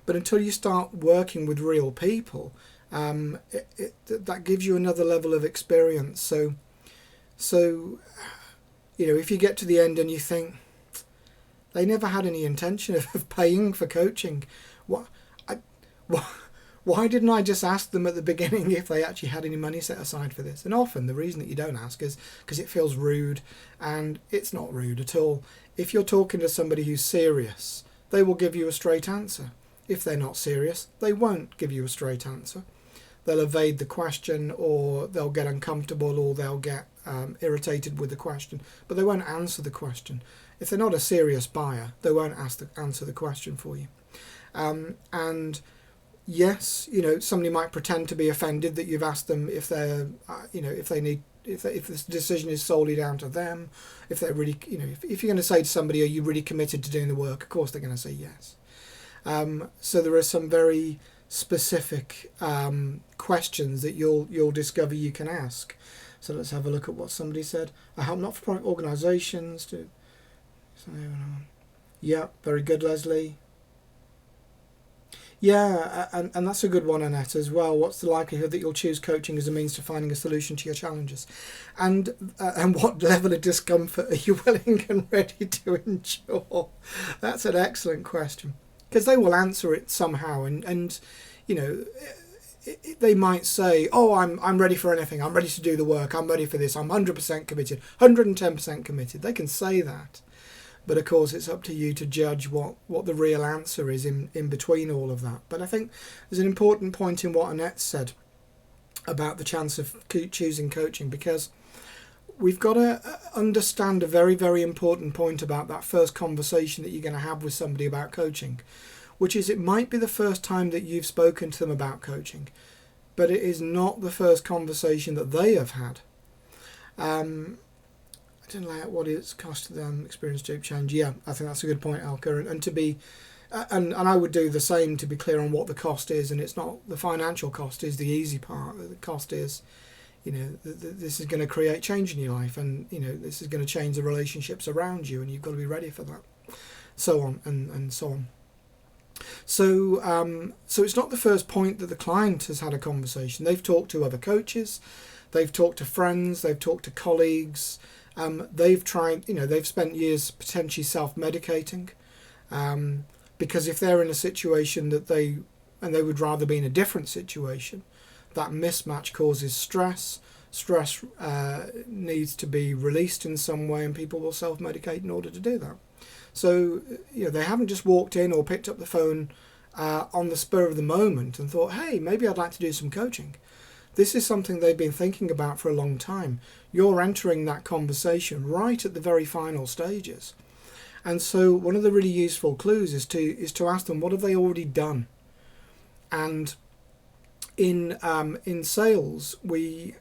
But until you start working with real people, that gives you another level of experience. So if you get to the end and you think they never had any intention of paying for coaching, why didn't I just ask them at the beginning if they actually had any money set aside for this? And often the reason that you don't ask is because it feels rude, and it's not rude at all. If you're talking to somebody who's serious, they will give you a straight answer. If they're not serious, they won't give you a straight answer. They'll evade the question, or they'll get uncomfortable, or they'll get irritated with the question, but they won't answer the question. If they're not a serious buyer, they won't answer the question for you. And yes, somebody might pretend to be offended that you've asked them if they're, if they need if this decision is solely down to them, if they're really, if you're going to say to somebody, are you really committed to doing the work? Of course they're going to say yes. So there are some very specific questions that you'll discover you can ask. So let's have a look at what somebody said. I help not-for-profit organisations to... Yeah, very good, Leslie. Yeah, and that's a good one, Annette, as well. What's the likelihood that you'll choose coaching as a means to finding a solution to your challenges? And what level of discomfort are you willing and ready to endure? That's an excellent question, because they will answer it somehow. And they might say, oh, I'm ready for anything. I'm ready to do the work. I'm ready for this. I'm 100% committed, 110% committed. They can say that. But of course, it's up to you to judge what the real answer is in between all of that. But I think there's an important point in what Annette said about the chance of choosing coaching, because we've got to understand a very, very important point about that first conversation that you're going to have with somebody about coaching, which is it might be the first time that you've spoken to them about coaching, but it is not the first conversation that they have had. I didn't lay out what it's cost them experience deep change. Yeah, I think that's a good point, Alka. And to be, and I would do the same, to be clear on what the cost is. And it's not the financial cost is the easy part. The cost is, this is going to create change in your life, and this is going to change the relationships around you, and you've got to be ready for that. So on and so on. So it's not the first point that the client has had a conversation. They've talked to other coaches, they've talked to friends, they've talked to colleagues. They've tried, they've spent years potentially self-medicating, because if they're in a situation that they would rather be in a different situation, that mismatch causes stress. Stress needs to be released in some way, and people will self-medicate in order to do that. So, they haven't just walked in or picked up the phone on the spur of the moment and thought, hey, maybe I'd like to do some coaching. This is something they've been thinking about for a long time. You're entering that conversation right at the very final stages. And so one of the really useful clues is to ask them, what have they already done? And in sales, a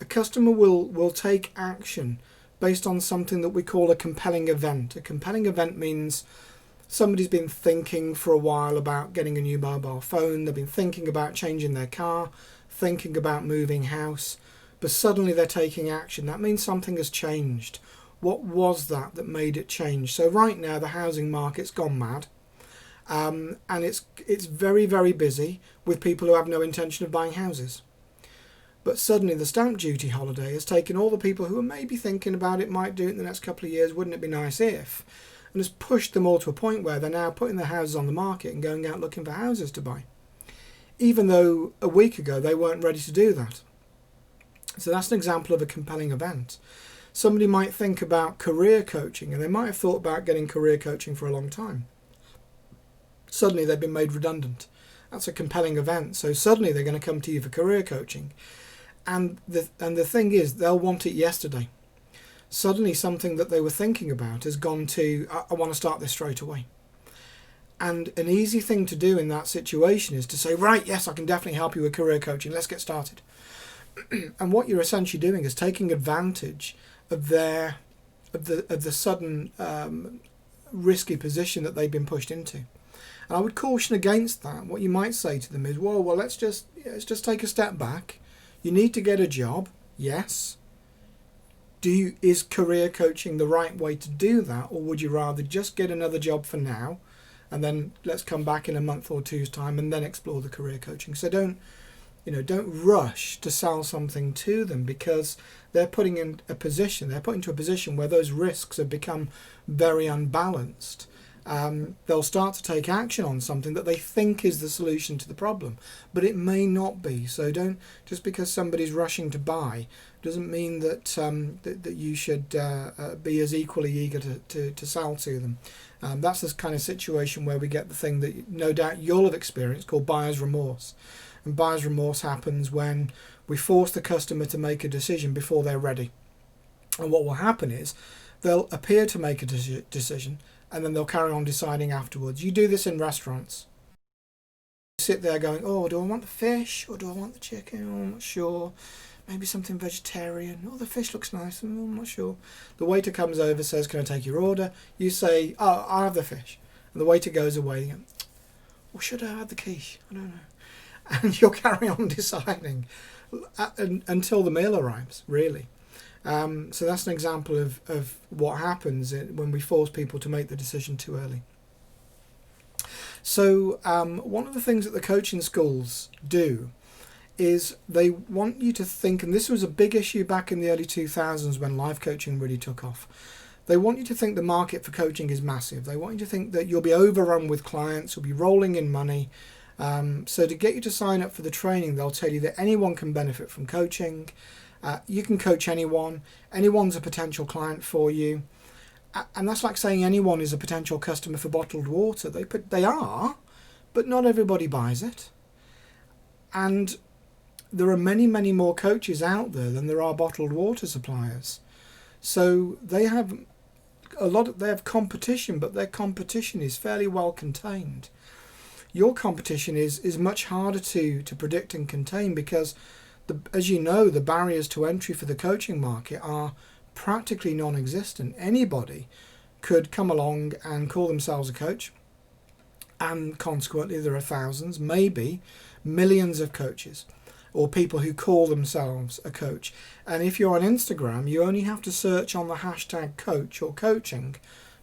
customer will take action based on something that we call a compelling event. A compelling event means somebody's been thinking for a while about getting a new mobile phone. They've been thinking about changing their car, thinking about moving house, but suddenly they're taking action. That means something has changed. What was that made it change? So right now the housing market's gone mad, and it's very, very busy with people who have no intention of buying houses. But suddenly the stamp duty holiday has taken all the people who are maybe thinking about it, might do it in the next couple of years, wouldn't it be nice if, and has pushed them all to a point where they're now putting their houses on the market and going out looking for houses to buy, even though a week ago they weren't ready to do that. So that's an example of a compelling event. Somebody might think about career coaching, and they might have thought about getting career coaching for a long time. Suddenly they've been made redundant. That's a compelling event. So suddenly they're going to come to you for career coaching. And the thing is, they'll want it yesterday. Suddenly something that they were thinking about has gone to, I want to start this straight away. And an easy thing to do in that situation is to say, right, yes, I can definitely help you with career coaching. Let's get started. And what you're essentially doing is taking advantage of the sudden risky position that they've been pushed into. And I would caution against that. What you might say to them is, well, let's just take a step back. You need to get a job, yes. Is career coaching the right way to do that, or would you rather just get another job for now, and then let's come back in a month or two's time and then explore the career coaching? So don't rush to sell something to them, because they're put into a position where those risks have become very unbalanced. They'll start to take action on something that they think is the solution to the problem, but it may not be. So don't, just because somebody's rushing to buy doesn't mean that that you should be as equally eager to sell to them. That's the kind of situation where we get the thing that no doubt you'll have experienced, called buyer's remorse. And buyer's remorse happens when we force the customer to make a decision before they're ready. And what will happen is they'll appear to make a decision, and then they'll carry on deciding afterwards. You do this in restaurants. You sit there going, oh, do I want the fish or do I want the chicken? Oh, I'm not sure. maybe something vegetarian. Oh, the fish looks nice. I'm not sure. The waiter comes over, says, can I take your order? You say, oh, I'll have the fish. And the waiter goes away. Or should I have the quiche? I don't know. And you'll carry on deciding until the meal arrives, really. So that's an example of what happens when we force people to make the decision too early. So one of the things that the coaching schools do is they want you to think, and this was a big issue back in the early 2000s when life coaching really took off. They want you to think the market for coaching is massive. They want you to think that you'll be overrun with clients, you'll be rolling in money. So to get you to sign up for the training, they'll tell you that anyone can benefit from coaching. You can coach anyone. Anyone's a potential client for you. And that's like saying anyone is a potential customer for bottled water. They are, but not everybody buys it. And there are many, many more coaches out there than there are bottled water suppliers. So they have they have competition, but their competition is fairly well contained. Your competition is much harder to predict and contain because, as you know, the barriers to entry for the coaching market are practically non-existent. Anybody could come along and call themselves a coach, and consequently there are thousands, maybe millions of coaches or people who call themselves a coach. And if you're on Instagram, you only have to search on the hashtag coach or coaching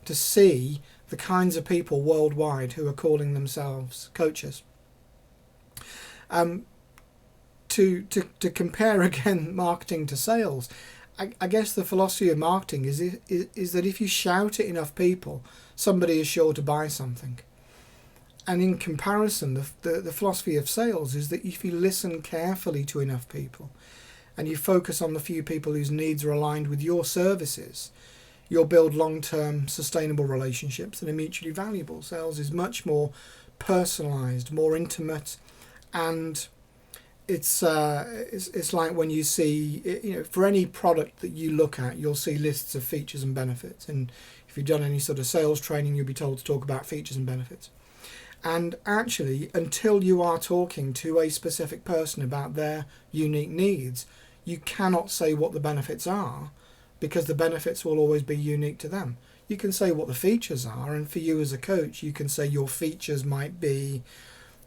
to see the kinds of people worldwide who are calling themselves coaches. To compare again marketing to sales, I guess the philosophy of marketing is that if you shout at enough people, somebody is sure to buy something. And in comparison, the philosophy of sales is that if you listen carefully to enough people and you focus on the few people whose needs are aligned with your services, you'll build long-term sustainable relationships that are mutually valuable. Sales is much more personalized, more intimate, and it's like when you see, for any product that you look at, you'll see lists of features and benefits. And if you've done any sort of sales training, you'll be told to talk about features and benefits. And actually, until you are talking to a specific person about their unique needs, you cannot say what the benefits are, because the benefits will always be unique to them. You can say what the features are, and for you as a coach, you can say your features might be,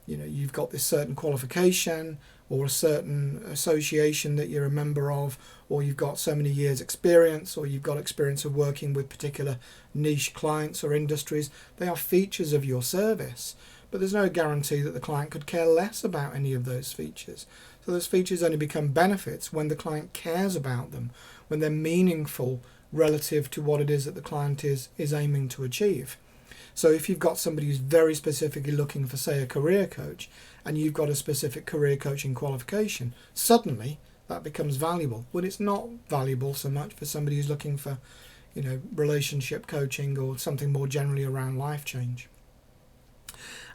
you've got this certain qualification or a certain association that you're a member of, or you've got so many years experience, or you've got experience of working with particular niche clients or industries. They are features of your service, but there's no guarantee that the client could care less about any of those features. So those features only become benefits when the client cares about them, when they're meaningful relative to what it is that the client is aiming to achieve. So if you've got somebody who's very specifically looking for, say, a career coach, and you've got a specific career coaching qualification, suddenly that becomes valuable. When it's not valuable so much for somebody who's looking for, relationship coaching or something more generally around life change.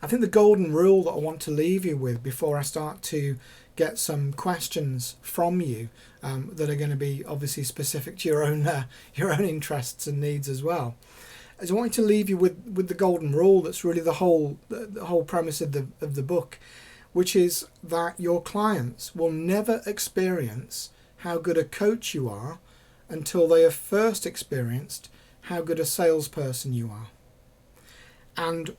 I think the golden rule that I want to leave you with before I start to get some questions from you that are going to be obviously specific to your own interests and needs as well, is I want to leave you with the golden rule that's really the whole premise of the book, which is that your clients will never experience how good a coach you are until they have first experienced how good a salesperson you are. And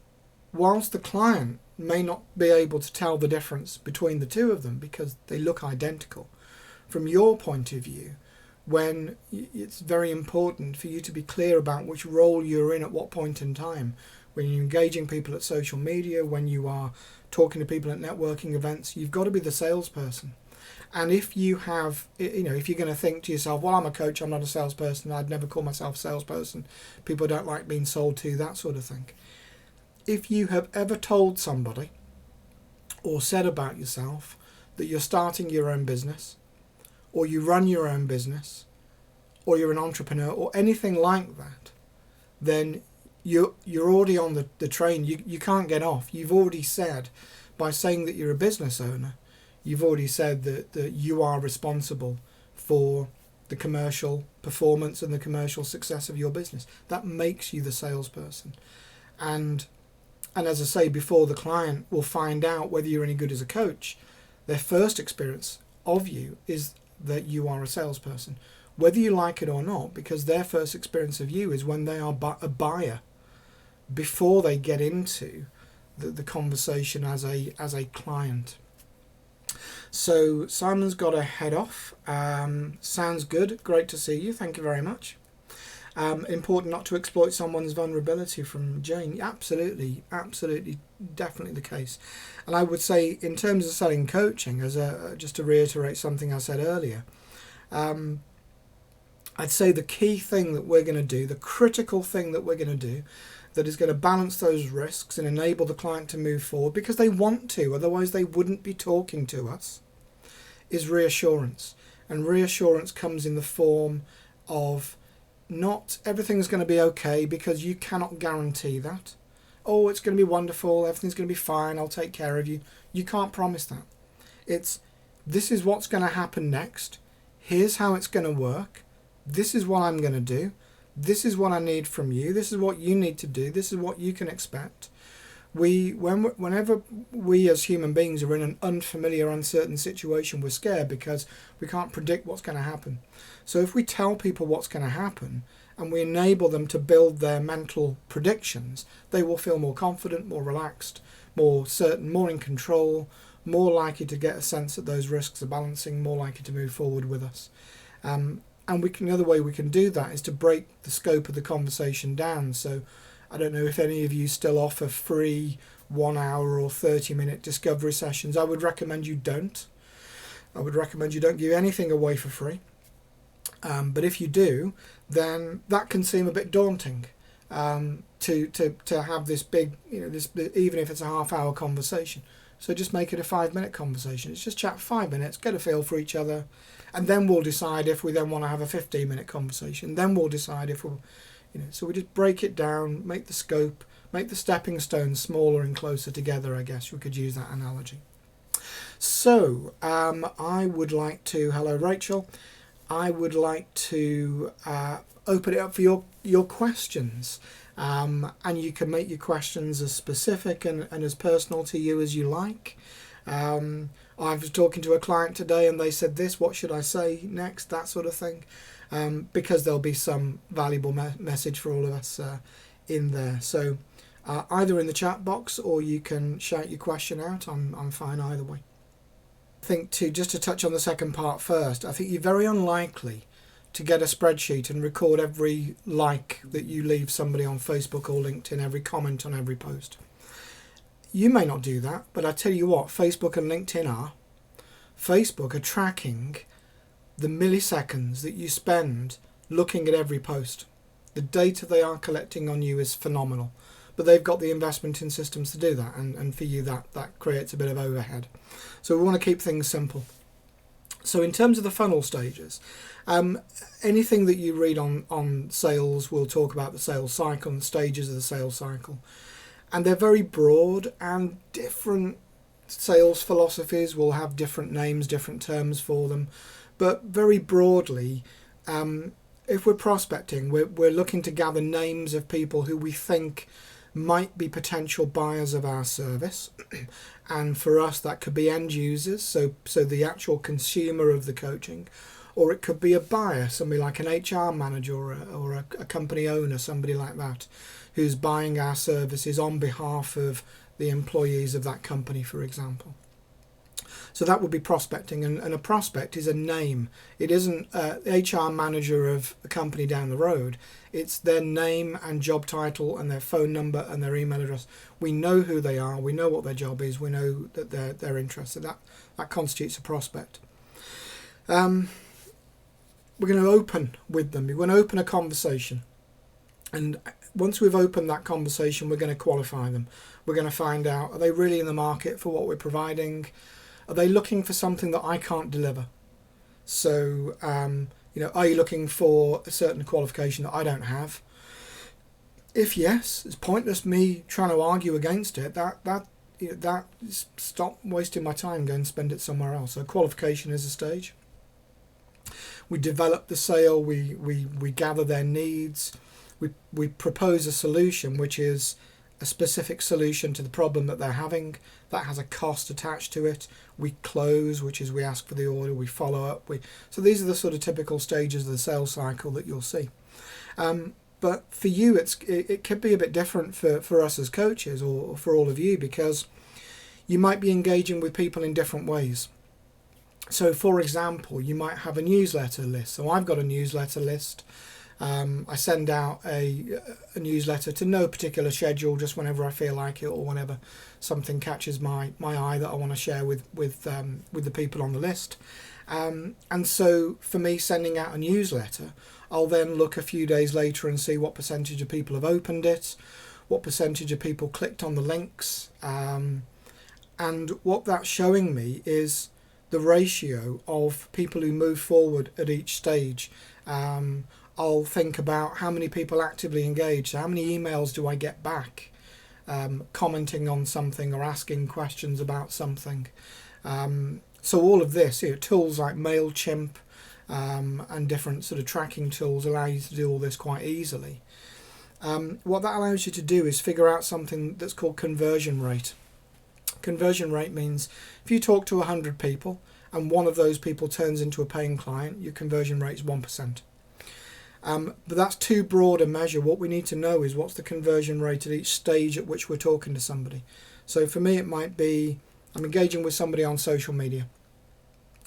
whilst the client may not be able to tell the difference between the two of them because they look identical, from your point of view, when it's very important for you to be clear about which role you're in at what point in time, when you're engaging people at social media, when you are talking to people at networking events, you've got to be the salesperson. And if you have, if you're going to think to yourself, well, I'm a coach, I'm not a salesperson, I'd never call myself a salesperson, people don't like being sold to, that sort of thing. If you have ever told somebody or said about yourself that you're starting your own business, or you run your own business, or you're an entrepreneur, or anything like that, then you're already on the train. You can't get off. You've already said, by saying that you're a business owner, you've already said that you are responsible for the commercial performance and the commercial success of your business. That makes you the salesperson. And as I say before, the client will find out whether you're any good as a coach. Their first experience of you is that you are a salesperson, whether you like it or not, because their first experience of you is when they are a buyer, before they get into the conversation as a client. So Simon's got to head off. Sounds good. Great to see you. Thank you very much. Important not to exploit someone's vulnerability, from Jane. Absolutely, definitely the case. And I would say, in terms of selling coaching, just to reiterate something I said earlier, I'd say the key thing that we're going to do, the critical thing that we're going to do, that is going to balance those risks and enable the client to move forward because they want to, otherwise they wouldn't be talking to us, is reassurance. And reassurance comes in the form of, not everything's going to be okay, because you cannot guarantee that. Oh, it's going to be wonderful, everything's going to be fine, I'll take care of you. You can't promise that. It's, this is what's going to happen next, here's how it's going to work, this is what I'm going to do, this is what I need from you, this is what you need to do, this is what you can expect. Whenever we as human beings are in an unfamiliar, uncertain situation, we're scared because we can't predict what's going to happen. So if we tell people what's going to happen and we enable them to build their mental predictions, they will feel more confident, more relaxed, more certain, more in control, more likely to get a sense that those risks are balancing, more likely to move forward with us. And the other way we can do that is to break the scope of the conversation down. So I don't know if any of you still offer free 1 hour or 30-minute discovery sessions. I would recommend you don't. I would recommend you don't give anything away for free. But if you do, then that can seem a bit daunting, to have this big, this, even if it's a half-hour conversation. So just make it a 5-minute conversation. It's just chat for 5 minutes, get a feel for each other, and then we'll decide if we then want to have a 15-minute conversation. Then we'll decide if we'll, so we just break it down, make the scope, make the stepping stones smaller and closer together, I guess we could use that analogy. So I would like to, hello Rachel, I would like to open it up for your questions. And you can make your questions as specific and as personal to you as you like. I was talking to a client today and they said this, what should I say next, that sort of thing, because there'll be some valuable message for all of us in there. So either in the chat box or you can shout your question out. I'm fine either way. I think just to touch on the second part first, I think you're very unlikely to get a spreadsheet and record every like that you leave somebody on Facebook or LinkedIn, every comment on every post. You may not do that, but I tell you what, Facebook and LinkedIn are. Facebook are tracking the milliseconds that you spend looking at every post. The data they are collecting on you is phenomenal, but they've got the investment in systems to do that, and for you that creates a bit of overhead. So we want to keep things simple. So in terms of the funnel stages, anything that you read on sales will talk about the sales cycle and stages of the sales cycle. And they're very broad, and different sales philosophies will have different names, different terms for them. But very broadly, if we're prospecting, we're looking to gather names of people who we think might be potential buyers of our service. And for us, that could be end users, so the actual consumer of the coaching, or it could be a buyer, somebody like an HR manager or a company owner, somebody like that, who's buying our services on behalf of the employees of that company, for example. So that would be prospecting, and a prospect is a name. It isn't HR manager of a company down the road. It's their name and job title and their phone number and their email address. We know who they are. We know what their job is. We know that they're interested. That constitutes a prospect. We're going to open with them. We're going to open a conversation. And once we've opened that conversation, we're going to qualify them. We're going to find out, are they really in the market for what we're providing? Are they looking for something that I can't deliver? So, are you looking for a certain qualification that I don't have? If yes, it's pointless me trying to argue against it. That stop wasting my time, go and spend it somewhere else. So qualification is a stage. We develop the sale. We gather their needs. We propose a solution, which is a specific solution to the problem that they're having. That has a cost attached to it. We close, which is we ask for the order, we follow up. So these are the sort of typical stages of the sales cycle that you'll see. But for you, it could be a bit different for us as coaches, or for all of you, because you might be engaging with people in different ways. So for example, you might have a newsletter list. So I've got a newsletter list. I send out a newsletter to no particular schedule, just whenever I feel like it, or whenever something catches my eye that I want to share with the people on the list. And so for me, sending out a newsletter, I'll then look a few days later and see what percentage of people have opened it, what percentage of people clicked on the links, and what that's showing me is the ratio of people who move forward at each stage. I'll think about how many people actively engage. So how many emails do I get back commenting on something or asking questions about something. So all of this, tools like MailChimp and different sort of tracking tools allow you to do all this quite easily. What that allows you to do is figure out something that's called conversion rate. Conversion rate means if you talk to 100 people and one of those people turns into a paying client, your conversion rate is 1%. But that's too broad a measure. What we need to know is what's the conversion rate at each stage at which we're talking to somebody. So for me, it might be I'm engaging with somebody on social media.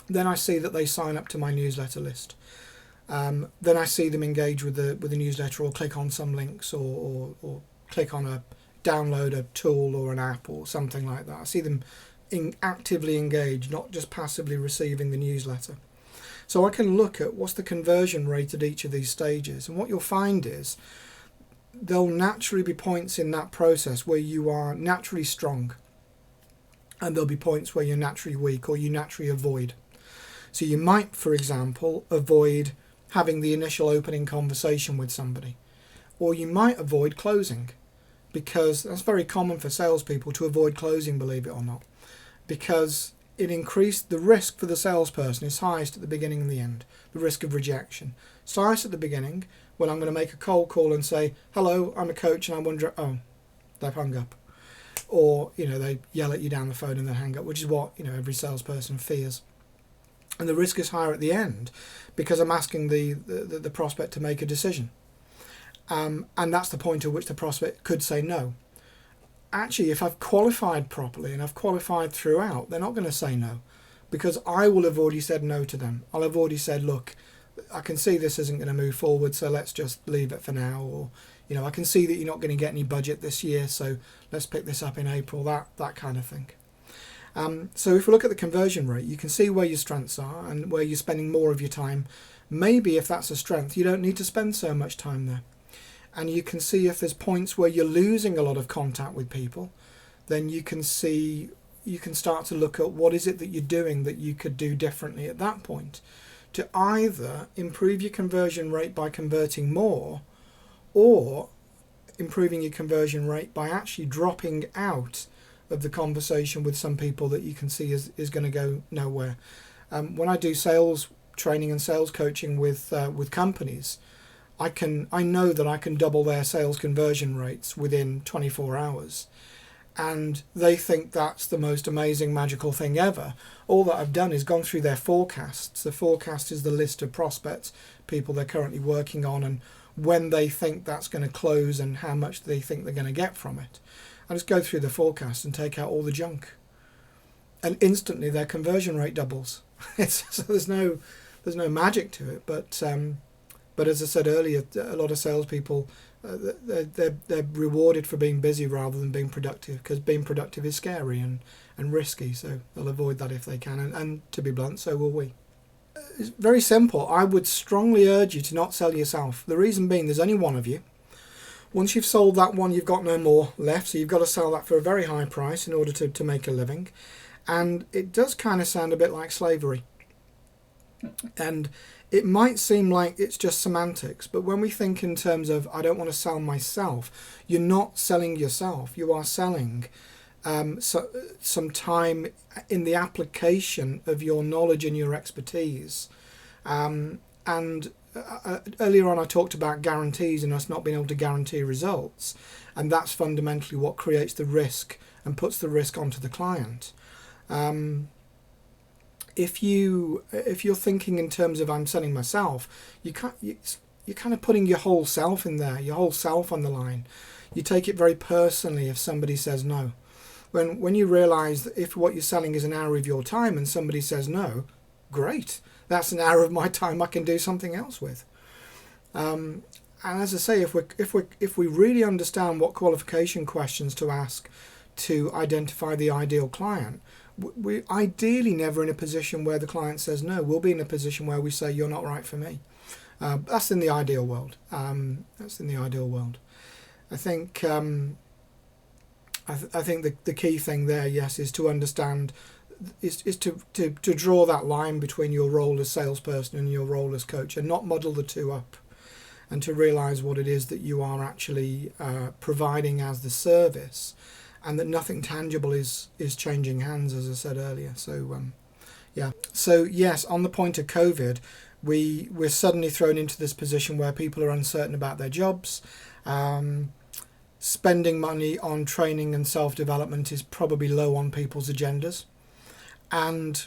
Then I see that they sign up to my newsletter list. Then I see them engage with the newsletter, or click on some links, or click on download a tool or an app or something like that. I see them actively engaged, not just passively receiving the newsletter. So I can look at what's the conversion rate at each of these stages. And what you'll find is there'll naturally be points in that process where you are naturally strong, and there'll be points where you're naturally weak, or you naturally avoid. So you might, for example, avoid having the initial opening conversation with somebody, or you might avoid closing, because that's very common for salespeople to avoid closing, believe it or not, because it increased the risk for the salesperson is highest at the beginning and the end. The risk of rejection. It's highest at the beginning when I'm going to make a cold call and say, hello, I'm a coach and I wonder, oh, they've hung up. Or, they yell at you down the phone and then hang up, which is what, every salesperson fears. And the risk is higher at the end because I'm asking the prospect to make a decision. And that's the point at which the prospect could say no. Actually, if I've qualified properly and I've qualified throughout, they're not going to say no, because I will have already said no to them. I'll have already said, look, I can see this isn't going to move forward, so let's just leave it for now. Or, I can see that you're not going to get any budget this year, so let's pick this up in April, that kind of thing. So if we look at the conversion rate, you can see where your strengths are and where you're spending more of your time. Maybe if that's a strength, you don't need to spend so much time there. And you can see if there's points where you're losing a lot of contact with people, then you can start to look at what is it that you're doing that you could do differently at that point to either improve your conversion rate by converting more, or improving your conversion rate by actually dropping out of the conversation with some people that you can see is going to go nowhere. When I do sales training and sales coaching with companies, I know that I can double their sales conversion rates within 24 hours. And they think that's the most amazing, magical thing ever. All that I've done is gone through their forecasts. The forecast is the list of prospects, people they're currently working on, and when they think that's going to close and how much they think they're going to get from it. I just go through the forecast and take out all the junk. And instantly their conversion rate doubles. So there's no magic to it, but as I said earlier, a lot of salespeople, they're rewarded for being busy rather than being productive, because being productive is scary and risky, so they'll avoid that if they can. And to be blunt, so will we. It's very simple. I would strongly urge you to not sell yourself. The reason being, there's only one of you. Once you've sold that one, you've got no more left, so you've got to sell that for a very high price in order to make a living. And it does kind of sound a bit like slavery. And it might seem like it's just semantics, but when we think in terms of I don't want to sell myself, you're not selling yourself. You are selling some time in the application of your knowledge and your expertise. And earlier on I talked about guarantees and us not being able to guarantee results, and that's fundamentally what creates the risk and puts the risk onto the client. If you're thinking in terms of I'm selling myself, you're kind of putting your whole self in there, your whole self on the line. You take it very personally if somebody says no. When you realise that if what you're selling is an hour of your time and somebody says no, great, that's an hour of my time I can do something else with. And as I say, if we really understand what qualification questions to ask to identify the ideal client, we're ideally never in a position where the client says no. We'll be in a position where we say you're not right for me. That's in the ideal world. I think I think the key thing there, yes, is to understand, is to draw that line between your role as salesperson and your role as coach, and not muddle the two up, and to realise what it is that you are actually providing as the service, and that nothing tangible is changing hands, as I said earlier. So yeah. So yes, on the point of COVID, we're suddenly thrown into this position where people are uncertain about their jobs. Spending money on training and self-development is probably low on people's agendas. And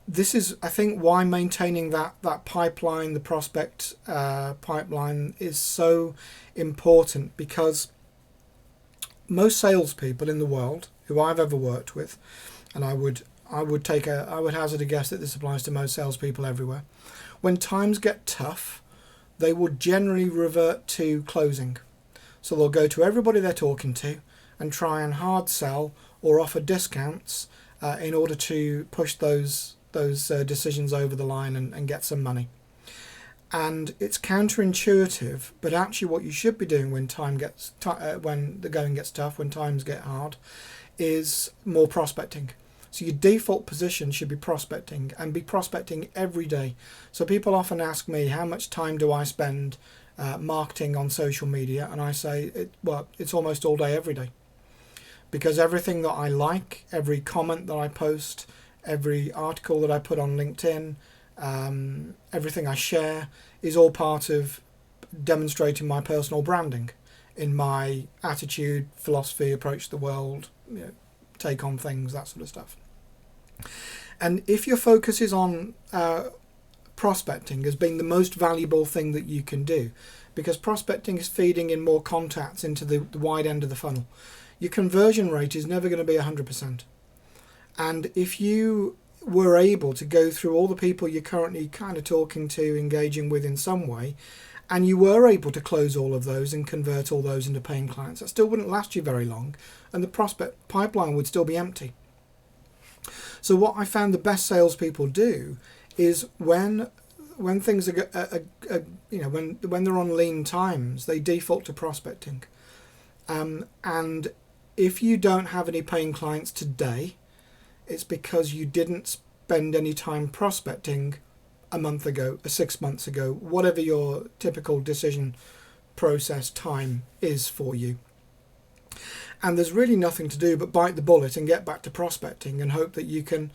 this is, I think, why maintaining that pipeline, the prospect pipeline, is so important, because most salespeople in the world who I've ever worked with, and I would hazard a guess that this applies to most salespeople everywhere, when times get tough, they will generally revert to closing. So they'll go to everybody they're talking to and try and hard sell or offer discounts in order to push those decisions over the line and get some money. And it's counterintuitive, but actually what you should be doing when when the going gets tough, when times get hard, is more prospecting. So your default position should be prospecting, and be prospecting every day. So people often ask me, how much time do I spend marketing on social media? And I say, it's almost all day, every day. Because everything that I like, every comment that I post, every article that I put on LinkedIn, everything I share is all part of demonstrating my personal branding in my attitude, philosophy, approach to the world, take on things, that sort of stuff. And if your focus is on prospecting as being the most valuable thing that you can do, because prospecting is feeding in more contacts into the wide end of the funnel, your conversion rate is never going to be 100%. And if you were able to go through all the people you're currently kind of talking to, engaging with in some way, and you were able to close all of those and convert all those into paying clients, that still wouldn't last you very long, and the prospect pipeline would still be empty. So what I found the best salespeople do is when things are when they're on lean times, they default to prospecting. And if you don't have any paying clients today, it's because you didn't spend any time prospecting a month ago, 6 months ago, whatever your typical decision process time is for you. And there's really nothing to do but bite the bullet and get back to prospecting and hope that you can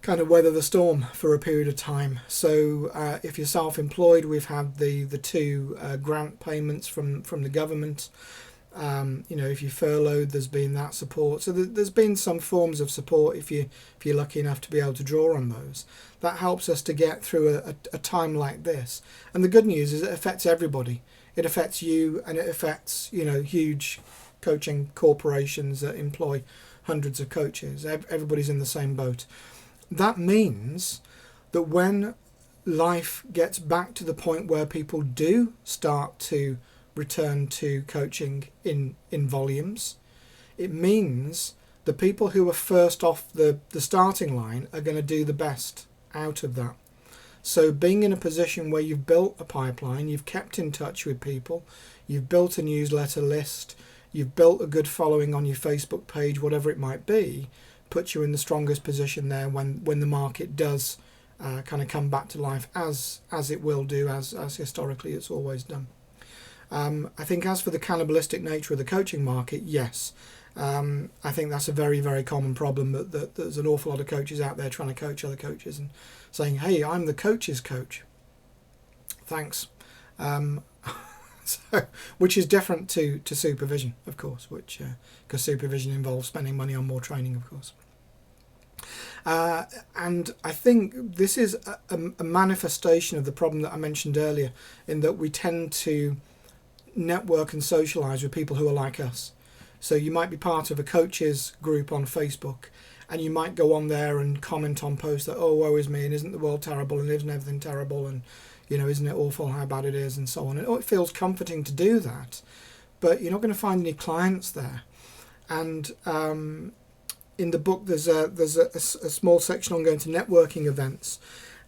kind of weather the storm for a period of time. So if you're self-employed, we've had the two grant payments from the government. If you're furloughed, there's been that support. So there's been some forms of support if you're lucky enough to be able to draw on those. That helps us to get through a time like this. And the good news is it affects everybody. It affects you, and it affects huge coaching corporations that employ hundreds of coaches. Everybody's in the same boat. That means that when life gets back to the point where people do start to return to coaching in volumes, it means the people who are first off the starting line are going to do the best out of that. So being in a position where you've built a pipeline, you've kept in touch with people, you've built a newsletter list, you've built a good following on your Facebook page, whatever it might be, puts you in the strongest position there when the market does kind of come back to life, as it will do, as historically it's always done. I think as for the cannibalistic nature of the coaching market, yes, I think that's a very, very common problem, that there's an awful lot of coaches out there trying to coach other coaches and saying, hey, I'm the coach's coach. thanks. So, which is different to supervision, of course, which because supervision involves spending money on more training, of course. And I think this is a manifestation of the problem that I mentioned earlier, in that we tend to network and socialize with people who are like us. So you might be part of a coaches group on Facebook, and you might go on there and comment on posts that, oh, woe is me, and isn't the world terrible, and isn't everything terrible, and isn't it awful how bad it is, and so on. And it feels comforting to do that, but you're not going to find any clients there. And in the book, there's a small section on going to networking events,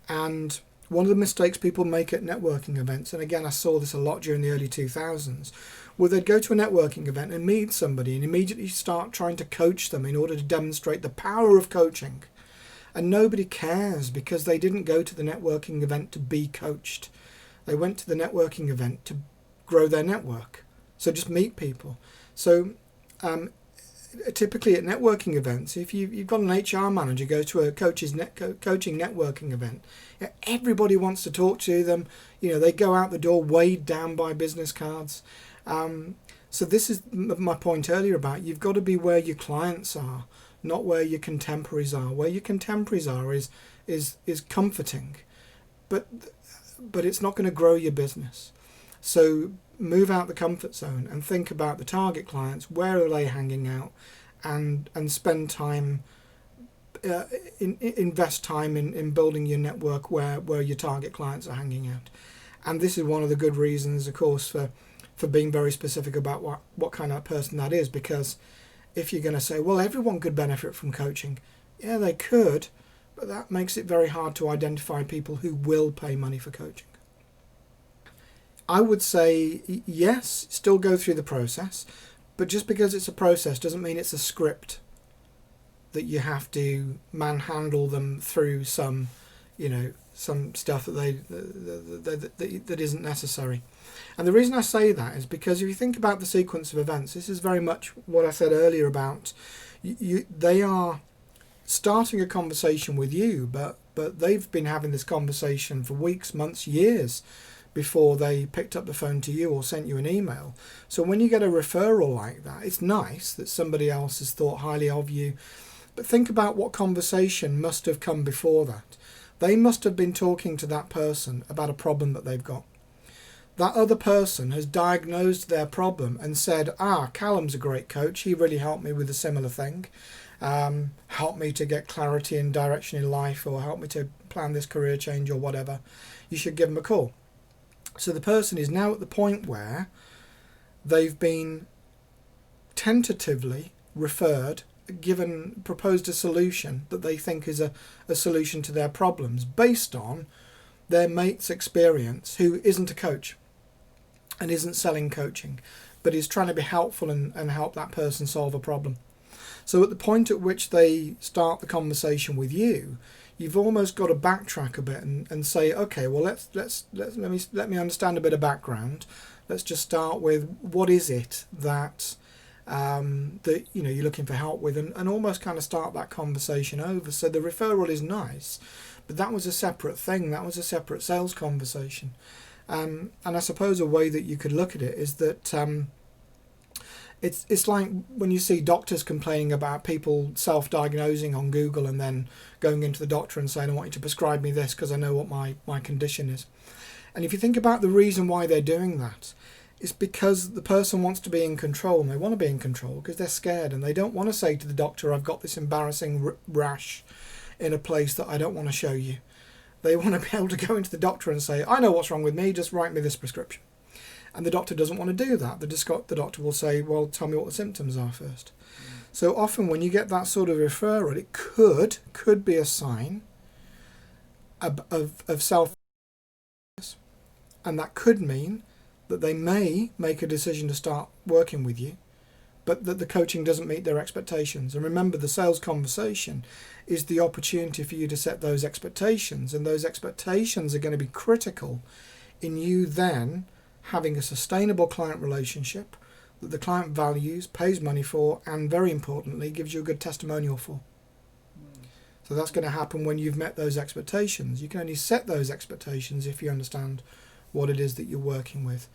and one of the mistakes people make at networking events, and again I saw this a lot during the early 2000s, where they'd go to a networking event and meet somebody and immediately start trying to coach them in order to demonstrate the power of coaching. And nobody cares, because they didn't go to the networking event to be coached. They went to the networking event to grow their network. So just meet people. So typically at networking events, if you've got an HR manager go to a coaching networking event, everybody wants to talk to them. They go out the door weighed down by business cards. So this is my point earlier about you've got to be where your clients are, not where your contemporaries are. Where your contemporaries are is comforting, but it's not going to grow your business. So move out the comfort zone and think about the target clients. Where are they hanging out? And spend time, invest time in building your network where your target clients are hanging out. And this is one of the good reasons, of course, for being very specific about what kind of person that is. Because if you're going to say, well, everyone could benefit from coaching, yeah, they could, but that makes it very hard to identify people who will pay money for coaching. I would say, yes, still go through the process, but just because it's a process doesn't mean it's a script that you have to manhandle them through some stuff that isn't necessary. And the reason I say that is because if you think about the sequence of events, this is very much what I said earlier about they are starting a conversation with you, but they've been having this conversation for weeks, months, years before they picked up the phone to you or sent you an email. So when you get a referral like that, it's nice that somebody else has thought highly of you. But think about what conversation must have come before that. They must have been talking to that person about a problem that they've got. That other person has diagnosed their problem and said, Callum's a great coach. He really helped me with a similar thing. Helped me to get clarity and direction in life, or helped me to plan this career change or whatever. You should give him a call. So the person is now at the point where they've been tentatively referred, proposed a solution that they think is a solution to their problems based on their mate's experience, who isn't a coach and isn't selling coaching, but is trying to be helpful and help that person solve a problem. So at the point at which they start the conversation with you, you've almost got to backtrack a bit and say, okay, well let me understand a bit of background. Let's just start with what is it that you're looking for help with, and almost kind of start that conversation over. So the referral is nice, but that was a separate thing. That was a separate sales conversation. And I suppose a way that you could look at it is that it's like when you see doctors complaining about people self-diagnosing on Google and then going into the doctor and saying, I want you to prescribe me this because I know what my condition is. And if you think about the reason why they're doing that, it's because the person wants to be in control, and they want to be in control because they're scared, and they don't want to say to the doctor, I've got this embarrassing rash in a place that I don't want to show you. They want to be able to go into the doctor and say, I know what's wrong with me, just write me this prescription. And the doctor doesn't want to do that. The doctor will say, well, tell me what the symptoms are first. So often when you get that sort of referral, it could be a sign of self, and that could mean that they may make a decision to start working with you, but that the coaching doesn't meet their expectations. And remember, the sales conversation is the opportunity for you to set those expectations, and those expectations are going to be critical in you then having a sustainable client relationship that the client values, pays money for, and very importantly, gives you a good testimonial for. So that's going to happen when you've met those expectations. You can only set those expectations if you understand what it is that you're working with.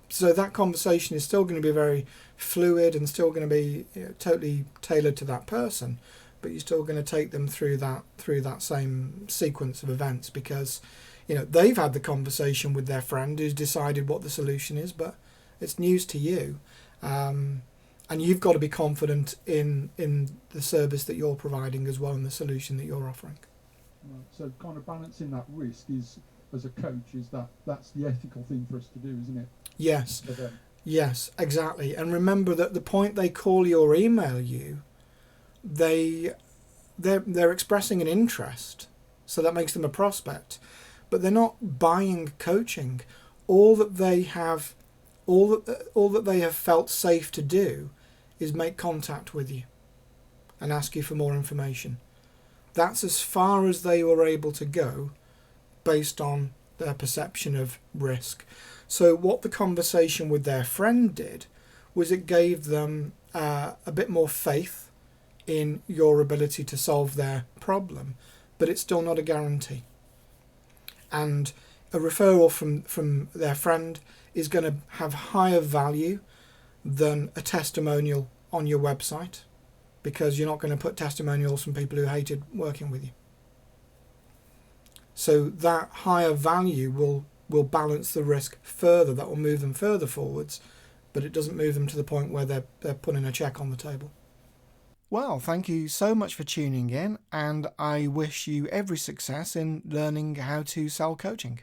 So that conversation is still going to be very fluid and still going to be totally tailored to that person, but you're still going to take them through that same sequence of events, because they've had the conversation with their friend who's decided what the solution is, but it's news to you, and you've got to be confident in the service that you're providing as well, and the solution that you're offering. Right. So kind of balancing that risk is, as a coach, that's the ethical thing for us to do, isn't it? Yes. Yes, exactly. And remember that the point they call you or email you, they're expressing an interest, so that makes them a prospect, but they're not buying coaching. All that they have felt safe to do is make contact with you and ask you for more information. That's as far as they were able to go based on their perception of risk. So what the conversation with their friend did was it gave them a bit more faith in your ability to solve their problem, but it's still not a guarantee. And a referral from their friend is going to have higher value than a testimonial on your website, because you're not going to put testimonials from people who hated working with you. So that higher value will balance the risk further. That will move them further forwards, but it doesn't move them to the point where they're putting a check on the table. Well, thank you so much for tuning in, and I wish you every success in learning how to sell coaching.